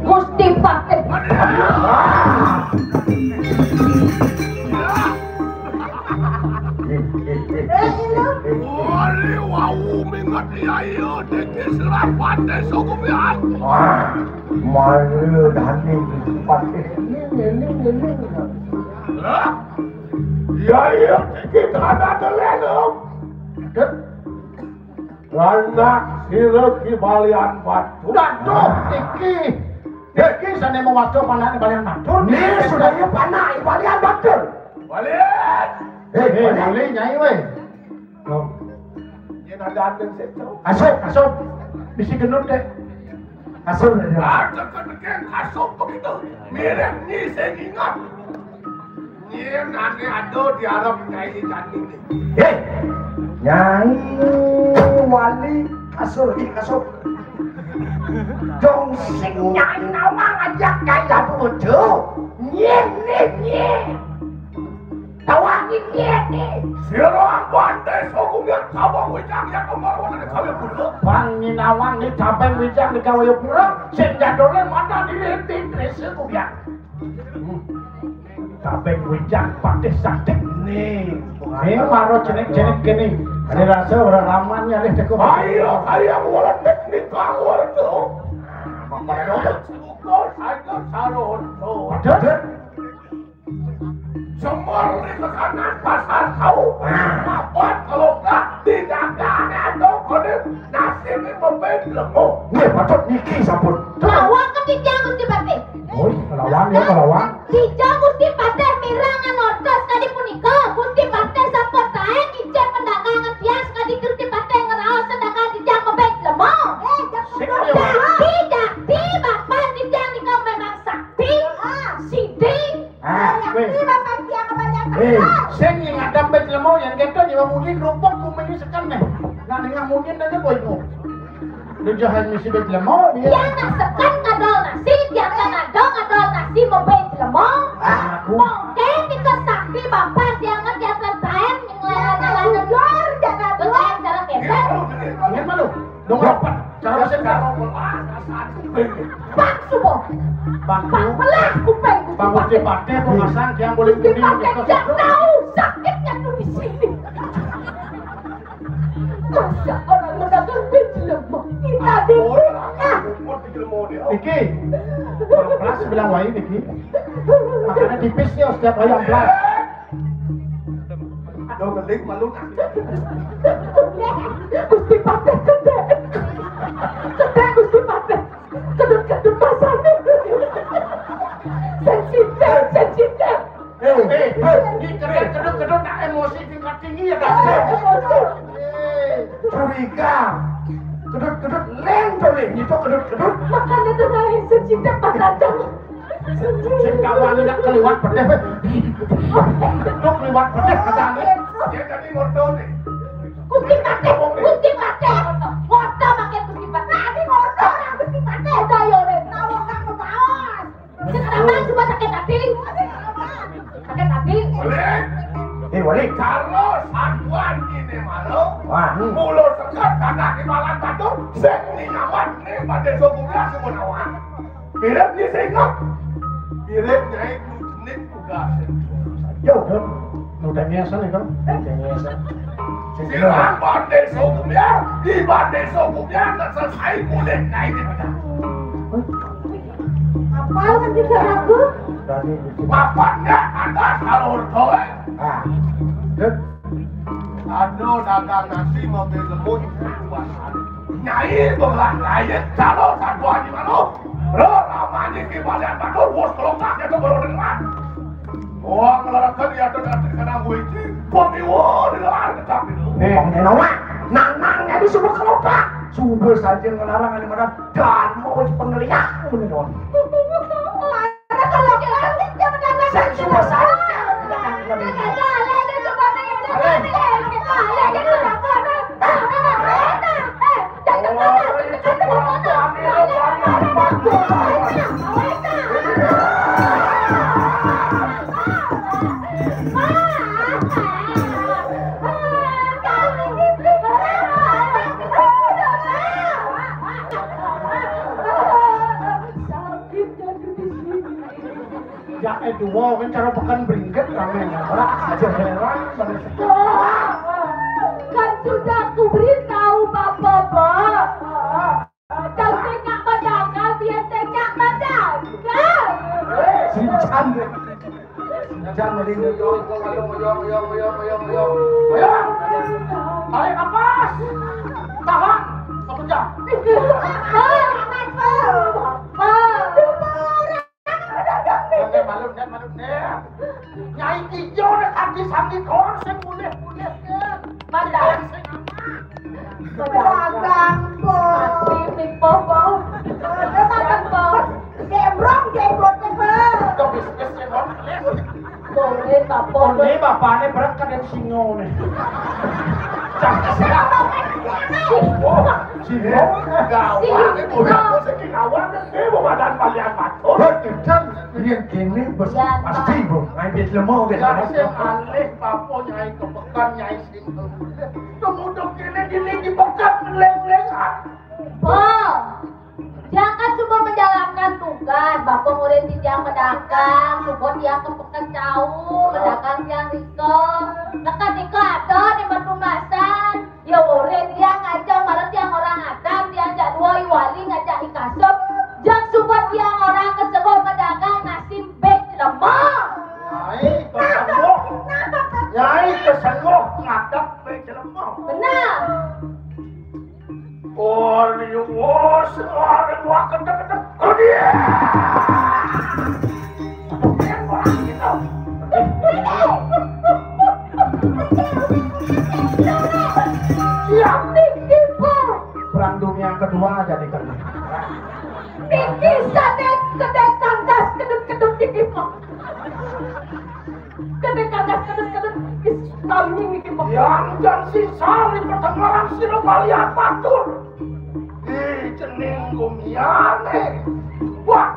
Gusti Patih. Wali wau mingat ayo deke serapat desa kubian. Malu dani Patih. Ya kita ada telenong. Anak sireki balian batu. Datuk iki. Iki sane mawasto panak balian batur. Ini sudah ya panah ibalian batur. Balian. Boleh nyai we. Loh. Yen ada anteng seco. Kasuk. Bisi genut deh. Asal Ada kan kasuk begitu. Mirip ni saya ingat. Yen ane ado di Arab kayak ikan ini. Nyai wali kasur kasur. Dong sing nyai nawang ajak kaya bojo. Nye. Tawangi nye. Sira pandai sokumya kabang wijang yang kemar wana kawe pura. Wangi nawang ni capek wijang di kawaya pura. Sing jadole mana direti drese kumya. Capek wijang patih sakit nih. Ini maro jenik-jenik gini. Ini rasa orang lamannya leh cukup. Ayo wala teknik kawar tu. Mampai suko saja sarun tu. Aduh. Semar di tekanan pasar tahu. Mapat kalau tak didagang atau kode nasi ini membelemu. Nih patut niki sampun. Lawang ketiga Gusti Patih. Oh, kelawang. Hijau Gusti Patih mirangan otos kadi punika. Gusti Patih sapot tae kijak pendagangan tias kadi Gusti Patih ngeraos sedangkan dijak membelemu. Tidak, Bapak dijak nikah memang sakti. Sidi. Sing yang ada bet lemau yang gitu nyawa mungkin rumput kumeni sekan nih. Nah dengan mungkin aja boy mo. Lujahan misi bet lemau dia. Yang nak sekan kadal nasi, yang kadal nasi mau bet lemau. Mungkin kita sakti Bapak jangan jatuh taen yang lain-lain jor jangan taen cara keber. Ingat malu. Dong rapat. Cara mesin karo. Bang subuh. Bang belah kuping. Bang Gusti Patih pengasang yang boleh Gusti Patih tidak tahu sakitnya tuh di sini. Masa orang mendagang bet lemau kita di Iki. Plus bilang wae Iki. Makanya tipis ya setiap ayam plus. Đâu cần lính mà lúc Gusti Patih kedek Gusti Patih kedut pasar sensitif Ini kedut nak emosi tingkat tinggi ya kan? Curiga. Kedut leng toleh itu kedut. makanya tuh naik sensitif Pak Kacang Sing kawan nak keliwat pedeh. Lu keliwat pedeh katane. dia jadi ngordo nih. Gusti Patih ngoto pakai Gusti Patih ini ngoto Gusti Patih dayo re nawang kang kebaos sekarang cuma sakit hati Boleh? Wali. Kalau satuan ini malu, Wah. mulut sekat tanah di malam batu, sek ni nyaman ni pada sukunya semua nawang. Kirap ni sengok, kirap nyai kucing tugas. Yo. Udah biasa nih kan? Biasa. Silang bandai sukunya, di bandai sukunya tak selesai kulit naik ni pada. apa kan juga aku Bapaknya ada salur toh. Aduh dagang nasi mobil lemut kuasan. Nyai belah lain kalau satuan di mana? Lo namanya kembalian batu, bos kelokaknya tuh baru dengar. Wah ngelarakan dia tuh nanti kena gue itu, pemiwo dengar dekat itu. Nawa, nang-nangnya di semua kelopak. Subur saja ngelarang ini mana dan mau pengeliat menurut. kalau dia mendadak Saya cuma saja. Ya itu wow kan cara pekan beringkat ramenya. Ora aja heran banget. Kan sudah aku beritahu Bapak. Jangan nggak mendagang, biar nggak mendagang. Sincan. Sincan mending Ayo, tarik nafas, tahan, 1 jam. Malu nih. Nyai hijau nih kaki orang saya boleh Madang. Pedagang po. Gembrong Itu bisnisnya dong. Boleh, Bapak. Ini bapaknya berat kan yang singo nih. Gawang itu udah segi gawang itu badan palian batur. Kan rian kene pasti bu. Ngai lemo ge. Ya sing alih papo nyai kepekan nyai sing. Kemudian kene gini dipekat leng-lengan. Oh, jangan cuma menjalankan tugas. Bapak murid yang mendagang, coba dia kepekan jauh, mendagang yang riko. Nekan riko ada di Matumasan. Ya murid dia ngajak maret yang orang adam, dia ngajak dua wali ngajak ikasop. Jangan cuma dia orang kesebut mendagang nasi bek lemah. Nyai kesenggok ngadap bek lemah. Benar. Oliwos, wah kedek-kedek. Oh dia. Yang tinggi pun. Brandung yang kedua jadi kena. Tinggi sadek kedek tanggas kedut-kedut tinggi pun. Kedek tanggas kedut-kedut kami tinggi pun. Yang dan sisa di pertengahan sino balian batur. Di cening gumiane. Wah.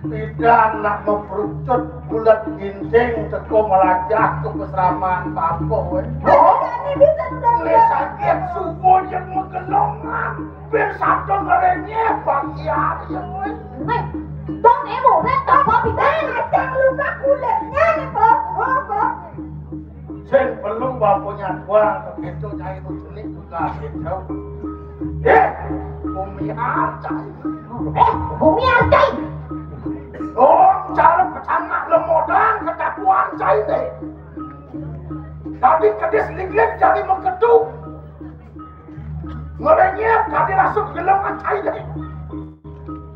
Tidak nak memperucut bulat ginseng teko melajah ke peseramaan papo. Oh, ini bisa Le sakit subuh yang menggelongan. Ben satu ngerenyeh pagi hari yang lain. Hei, dong emo red apa bidan? Acang luka kulitnya nih, Bos. Oh, Bos. Sen perlu bapaknya tua begitu nyai muculik juga gitu. Bumi acai. Bumi arcai. Oh, cara pertama lemodang ketakuan cai deh. Tadi kedis liglet jadi mengkeduk. Ngerenyep tadi langsung gelongan cai deh.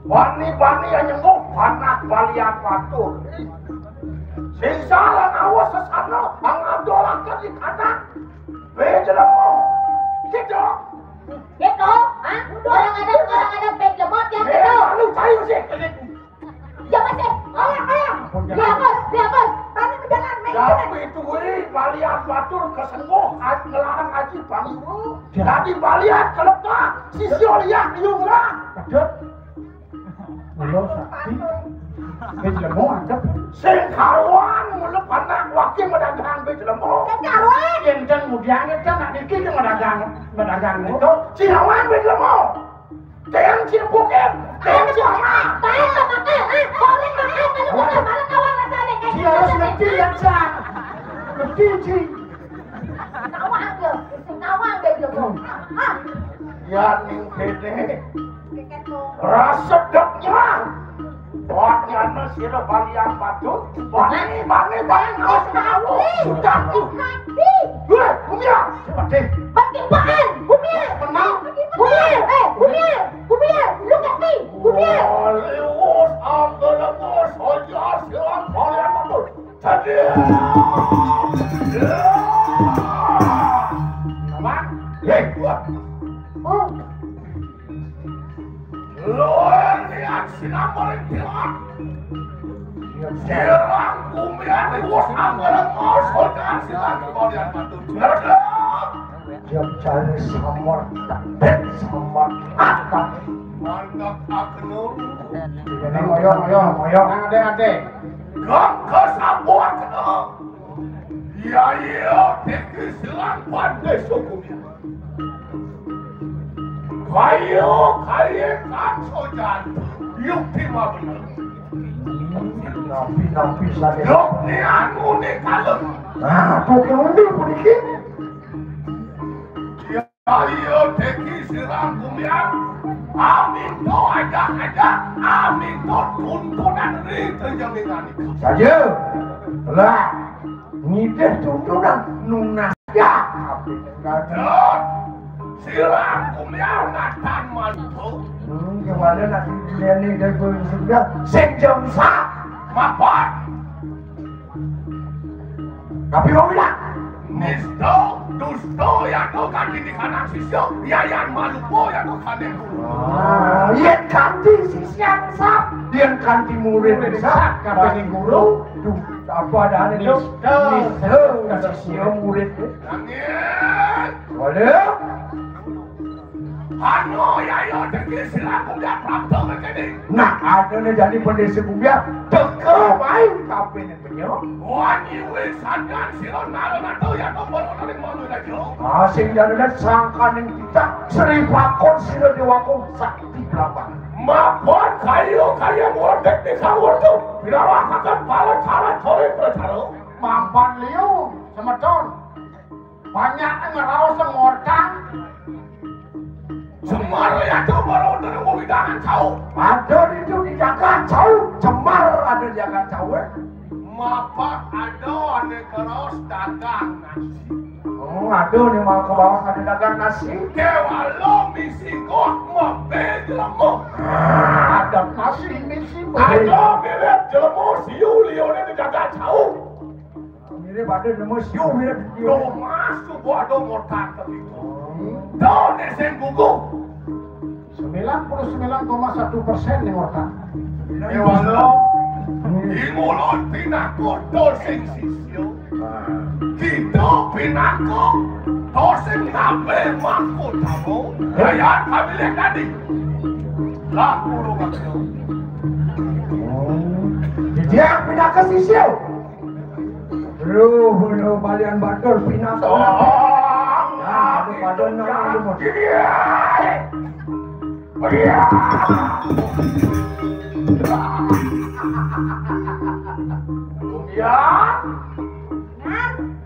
Bani-bani yang nyenguk panak balian batur. Sing salah awas sesana ang adolakan di kanan. Bejelemo. Gitu. Gitu? Hah? Orang ada pek lemot yang gitu. Lalu cai sih. Ya masih. Ayo. Lihat. Tadi berjalan main. Tapi itu balian batur kesenggok ngelarang aji bangru. Tadi balian kelepah. Sisi oliak diung lah. Kadut. Ulo sakti. Ge lemo adep. Sing karuan mulut anak wakil medagang bej lemo. Karuan. Yen kan mudiane kan nak iki ke medagang itu. Cinawan bej lemo. Teng cipukem. Teng ciaman. Tahu tak makan? Boleh makan kalau bukan malah kawan rasanya. Dia harus ngerti yang sah. Ngerti sih. Nawang deh lemot. Ah, Ya ning kene. Rasa deknya. Buatnya nasi balian batur. Bani harus tahu. Sudah tuh. Weh, Bumia. Seperti Bagaimana? Bumia. Bumia. Look at me. Bumia. Liwus ambelemos hoja silang balian batur. Jadi. Nama? Buat. Oh, Luar lihat sinambarin kilat. Serang Bumia liwus ambelemos hoja silang balian batur. Ngerti? dia cari samar dan samar akan. Mantap akenur. Ini moyo. Ade. Gak kesabuan kenal. Ya, teki silang pandai sukunya. Kayu kacau jantung. Yuk terima benar. Napi saja. Yuk ni anu ni kalem. Nah, tu kemudian sedikit. Ya, teki silang kumia. Amin to ada. Amin to tuntunan itu yang dengan itu. Saja. Lah. Ngides tuntunan nunah ya. Dan silang kumia ngatan mantu. Gimana nanti dia ni dari sudah sejam sah. Mapan. Tapi mau bilang. Nisto Dusto ya to kanthi di kanan sisyo, yayan malupo ya to kanen guru. Yen kanthi sisyan sak, yen kanthi murid sak kabeh guru. Duh, apa adane itu? Nisto sisyo murid. Nangis. Waduh. Ano ya yo dengki silaku ya prapto begini. Nah, adane jadi pendesa bumbia teko main kabeh penyo. Wani wis sangan silon nalon ato ya to boro ning mono lajo. Sing jarene sangkaning kita Sri Pakon sira dewakon sakti lapan. Mapon kayu kaya mordek di sawur tu. Birawa kakan pala cara thore pracharo. Mampan liu semeton. Banyak ngeraos ngortang. Semar ya to boro ning widangan cau. Ada itu di jaga cau, cemar ada di jaga cau. Mapak ada ane keros dagang nasi. Oh, aduh nih mau ke bawah ada dagang nasi. Kewalo misi kok mabel jelemo. Ada nasi misi. Ada mirip jelemo siu lione di jaga cau. Mirip ada nemu siu mirip Yo masuk ada motor begitu. Done sen gugu. 99,1% nih ngortang. Kewalo Imulon pinako dosing sisyo. Kita pinako dosing nabe mako tamo. Kaya kami lihat tadi. Lah guru kakyo. Dia pindah ke sisio. Lu balian batur pindah ke Aduh batur nang lu. Iya. Ya,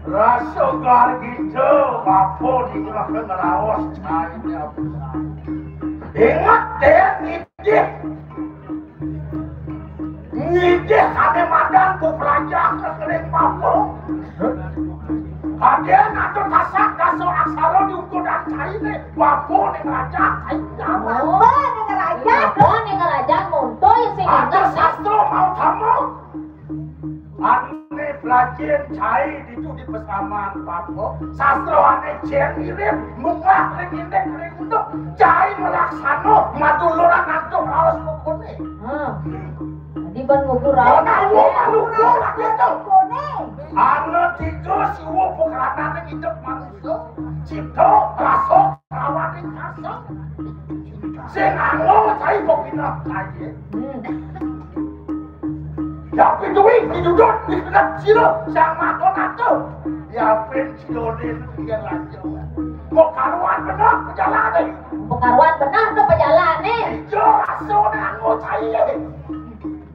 rasa gar gitu, apa di tengah ngerawas cahaya besar. Ingat deh, ngidih kami madan ku pelajak ke kering mampu. Kalian atur kasak kasur aksara diukur dan cair mampu nih ngajak cairnya. Oh, nih ngeraja montoy sing Atur sastro mau tamu. Ane pelajar cair itu di pesaman mampu. Sastro ane cer mirip munglah ring indek ring untuk cair melaksano matuluran antuk harus mukune. Di ban ngukur Oh, nah, malu lagi tuh. Kone. Ane tiga si wo pengeranane hidup manusia. Cipto, rasok, rawanin kasok. Sing anu cai pokina cai. Ya pintuin, diduduk, dikenap siro, sang makon ato. Ya pensiunin dia lagi. Mau karuan benar perjalanan. Pekaruan benar tuh pejalan nih. Ijo rasok anu cai.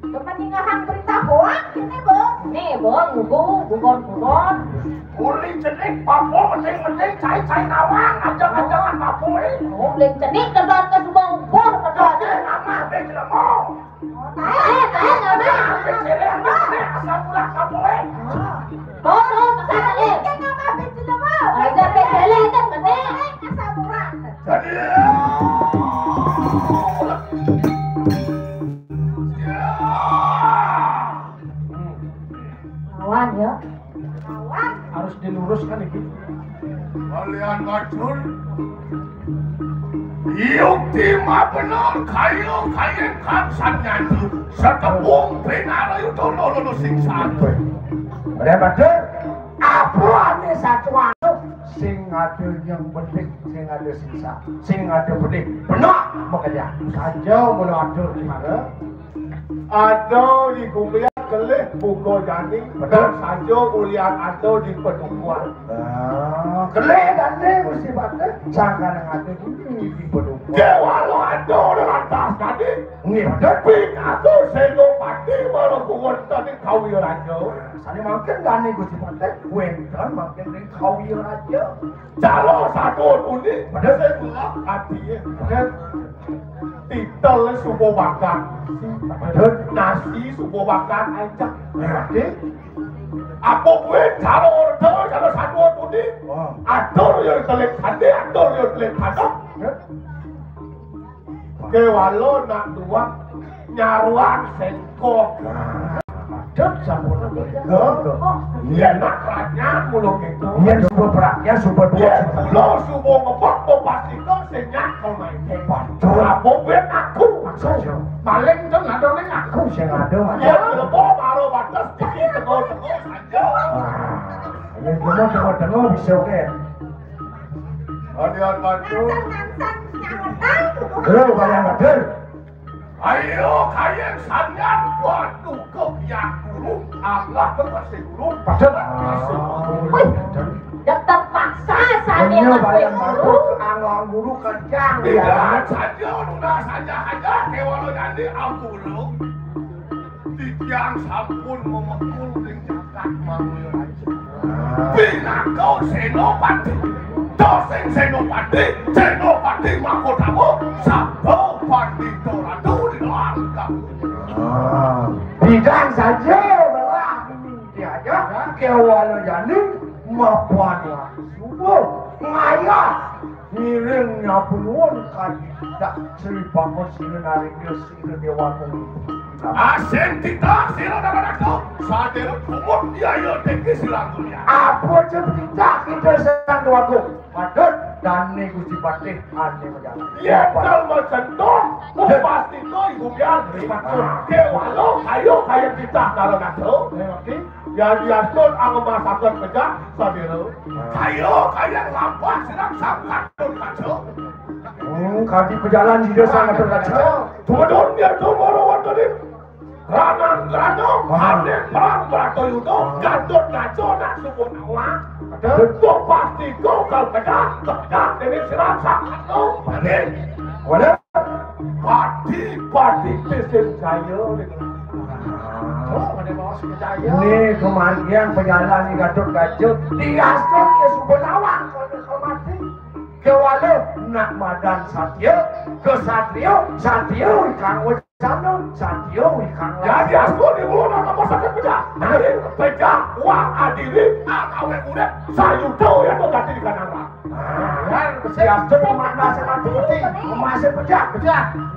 Kepentingan berita hoak ini, Bang. Nih, bang, gugon. Uli jenik papo mending cai nawang ajang-ajangan papo ini. Beli cenik kedon ke subang umpur kedon. Oke, nama bejelemo. Tahu. Asal pulang papo ini. Tuh, kesana nih. Ada pejele kan penting. Jadi Awan ya. Harus diluruskan itu. kalian ngacun yukti ma benar kayu kamsan nyanyi setepung benar itu lolo singsan Bener-bener apa ane satu anu sing ada yang penting sing ada sisa sing ada penting benar makanya Saja mulai ada di mana? ada di kuliah kelih buku jani benar saja kuliah ada di penungguan kelih dan deh mesti bater jangan yang ada di penungguan dewa lo ada di lantas tadi ini bener ping aku selo pati baru kuat tadi kau ya raja sana makin gane gusti bater wentan makin ring kau ya raja calo satu ini bener saya belak hatinya bener titel subuh makan bener nasi subuh makan ajak berarti apa gue calo order calo satu ini atur yang telik hati atur yang telik hati ke walau nak dua nyaruan sengkok Padahal sampun Iya nak rakyat mulu gitu. Iya subuh beraknya subuh dua. Lo subuh ngebok kok pasti kok senyak kau main hebat. Apa bet aku maksudnya. Paling tuh ada ning aku Sing ada ya mana? lebok baru batas tinggi tegol-tegol saja. Yang demo tengah bisa oke. Adian batu. Ngansan nyangetan. Lo bayang betul. Ayo kalian sangat waktu kebiak guru Allah berkasih guru Padahal. Dah terpaksa saya Ini nak bayang guru. betul. Anglang guru kencang. tidak saja udah saja aja kewalau jadi aku lo tiang sampun memekul ring jagat manggil bila kau senopati dosen senopati mahkotamu sabdo pandi doradu di doang kamu Bidang saja belah. Dia aja kewalau jadi mapuan subuh ngaya ngiringnya penuh kan tak cerita mesin narik sini dewan asen tidak sila dalam aku sadar kumut dia yo teki silang dunia apa cerita kita sedang doaku padahal dan nih gusti patih ane menjalan ya kalau macam tu pasti kau ibu biar betul kewalau ayo kayak kita kalau aku ya dia pun aku masakan kerja sadar ayo kayak lampas sedang sampai kacau kaki pejalan di desa nggak terkacau Tuhan dia tu baru waktu ni ranang ane perang beratoyudo gadot gajo nak subuh nawa tu pasti kau kalau kedak ini serasa kau balik walau pati pesen jaya ini kemarin pejalan di Gatot Kaca diasuk ke Subonawang kalau mati ke walau nak madan satya ke satya ikan wajana satya ikan jadi aku di bulan apa sakit pecah dari pecah uang adili akawe udah sayu tahu ya tuh ganti di kanan kan siap tuh makna semati masih pecah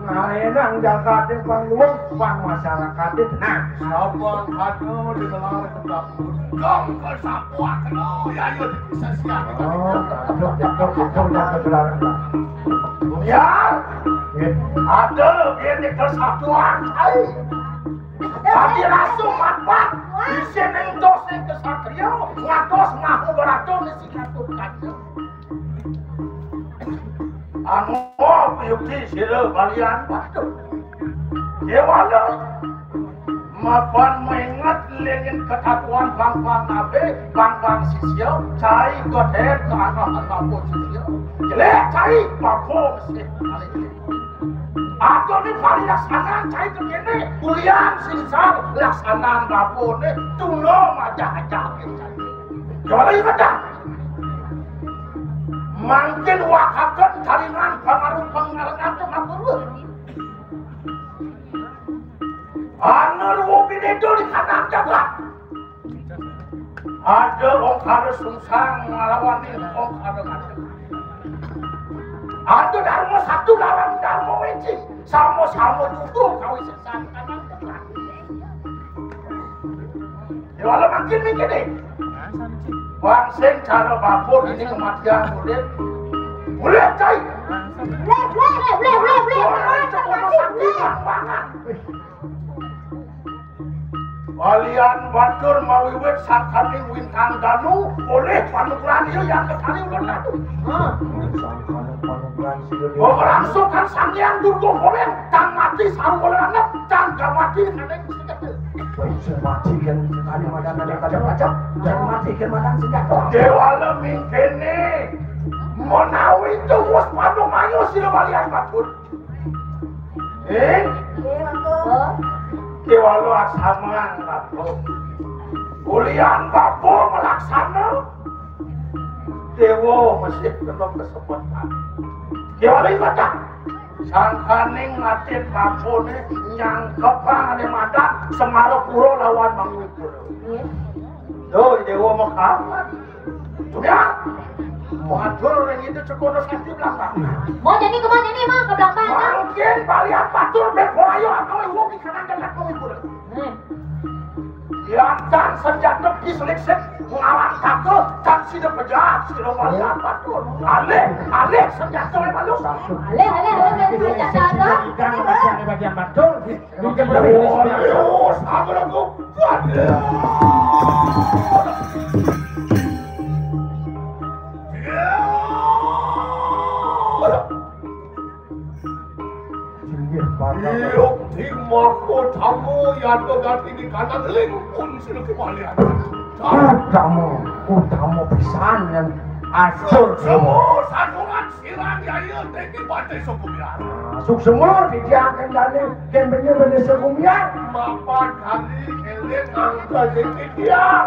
ngarenang jaga di panggung pang masyarakat tenang Sabang kado di dalam tetap Gong kesapuan kado ya yuk bisa siap Ya ada ini kesatuan Tadi langsung matpat di sini dosen kesatria ngatos ngaku beratur di sikatur kacau Anu piuki sila balian batu Ya wala Mapan mengingat lingin ketatuan bang-bang nabe bang-bang sisya cai godet ke anak-anak sisya jelek cai mampu mesti aku ni paling laksanaan cai begini kuliah sinsar laksanaan bapu ni tuno majah-ajah coba lagi kata makin wakakan jaringan pengaruh-pengaruhan itu makhluk Anak mobil itu di kanan jabat. Ada orang harus sungsang melawan ini orang harus macam. Ada dharma satu lawan dharma weci. Sama-sama duduk kau sesat kanan jabat. Ya walau makin mikir deh. Bangsen cara bapur ini kematian boleh. Boleh cai. Walian batur mawiwit sakaning wintang danu oleh panukuran itu yang kekali ulun danu. Merangsukan sangyang durgo boleh tang mati sarung boleh anak tang gak mati kaneng sedekil. Mati kan sekali madan ada kacau-kacau dan mati kan madan senjata. Dewa leming kene menawi itu was panu mayu sila walian batur. Kewalau aksaman bapo kuliah bapo melaksana dewa masih belum kesempatan kewalau ibadah sangkaning ngatin bapo ni nyangkepang ada mata semara puro lawan bangun puro doh dewa makamat ya matur yang itu cekono sakti belakang Mau jadi kemana nih mah ke belakang? mungkin balian batur berpoyo atau yang di kanan dan belakang puro Lantan senjata kislik-sik ngawan kake dan sida pejahat sida walian batur. Alih senjata le malu. Ale senjata ada. Ikan bagian batur. Oh, sabar aku. Yuk timako tamu yang berganti di kanan lingkun sila kembalian. Utamu pisan yang asur Semua saduran sirang yaya teki pantai Sokumian. masuk semua dijakan dari yang bener-bener segumian. Mapan kali eleng angka teki tiang.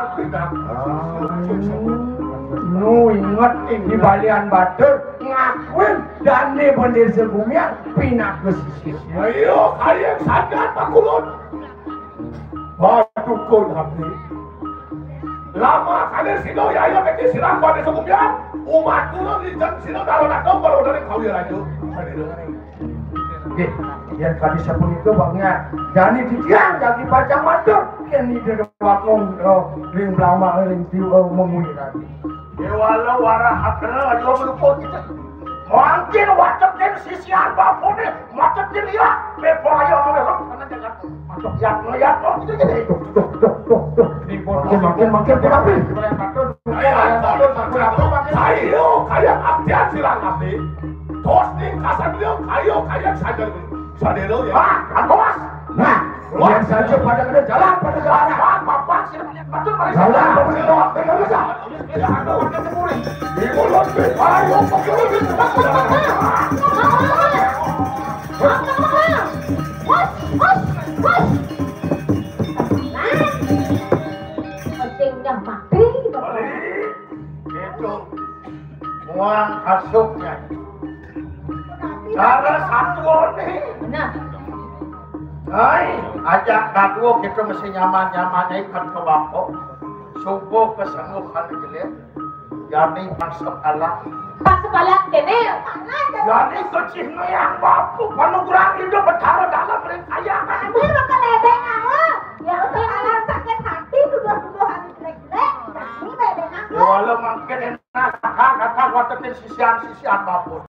Nu inget di balian batur ngakuin dan di bener segumian pindah ke sisi. Ayo kalian sadar Pak Kulon. Badukun habis. Lama kalian sino yaya teki sirang pantai Sokumian. Umat turun di jam sino taruh nakam baru dari kawin aja. Yang kali sepun itu bangnya jadi didiang jadi baca matur yang di dekat ring belama ring tiu memui tadi. Walau warah hakna ayo meluput kita. Mungkin wacetin sisian bapune, wacetin ira, bepoyo melok karena jangan masuk yat itu jadi itu. Di bodoh makin terapi. Ayo kalian abdian silang abdi. Tos nih kasar beliau, ayo kalian saja sadelo ya. Bos. Nah, lihat saja pada kena jalan pada jalan. Bapak sih melihat betul mereka. Jalan pemerintah, tidak bisa. Di mulut, ayo Pentingnya mati. itu muang asupnya. Cara satu nih. Nah, Hai, ajak datu kita mesti nyaman-nyaman ikan ke bapok. Subuh kesenguhan jelek. Jadi masuk Allah. pas sebalak kene. Jadi kecil yang bapu panugrang hidup bertaruh dalam ring kaya. Ambil makan ledeng aku. Ya usah alam sakit hati duduk-dudukan jelek-jelek. Ini ledeng aku. Walau makin enak kata watetin sisian bapu.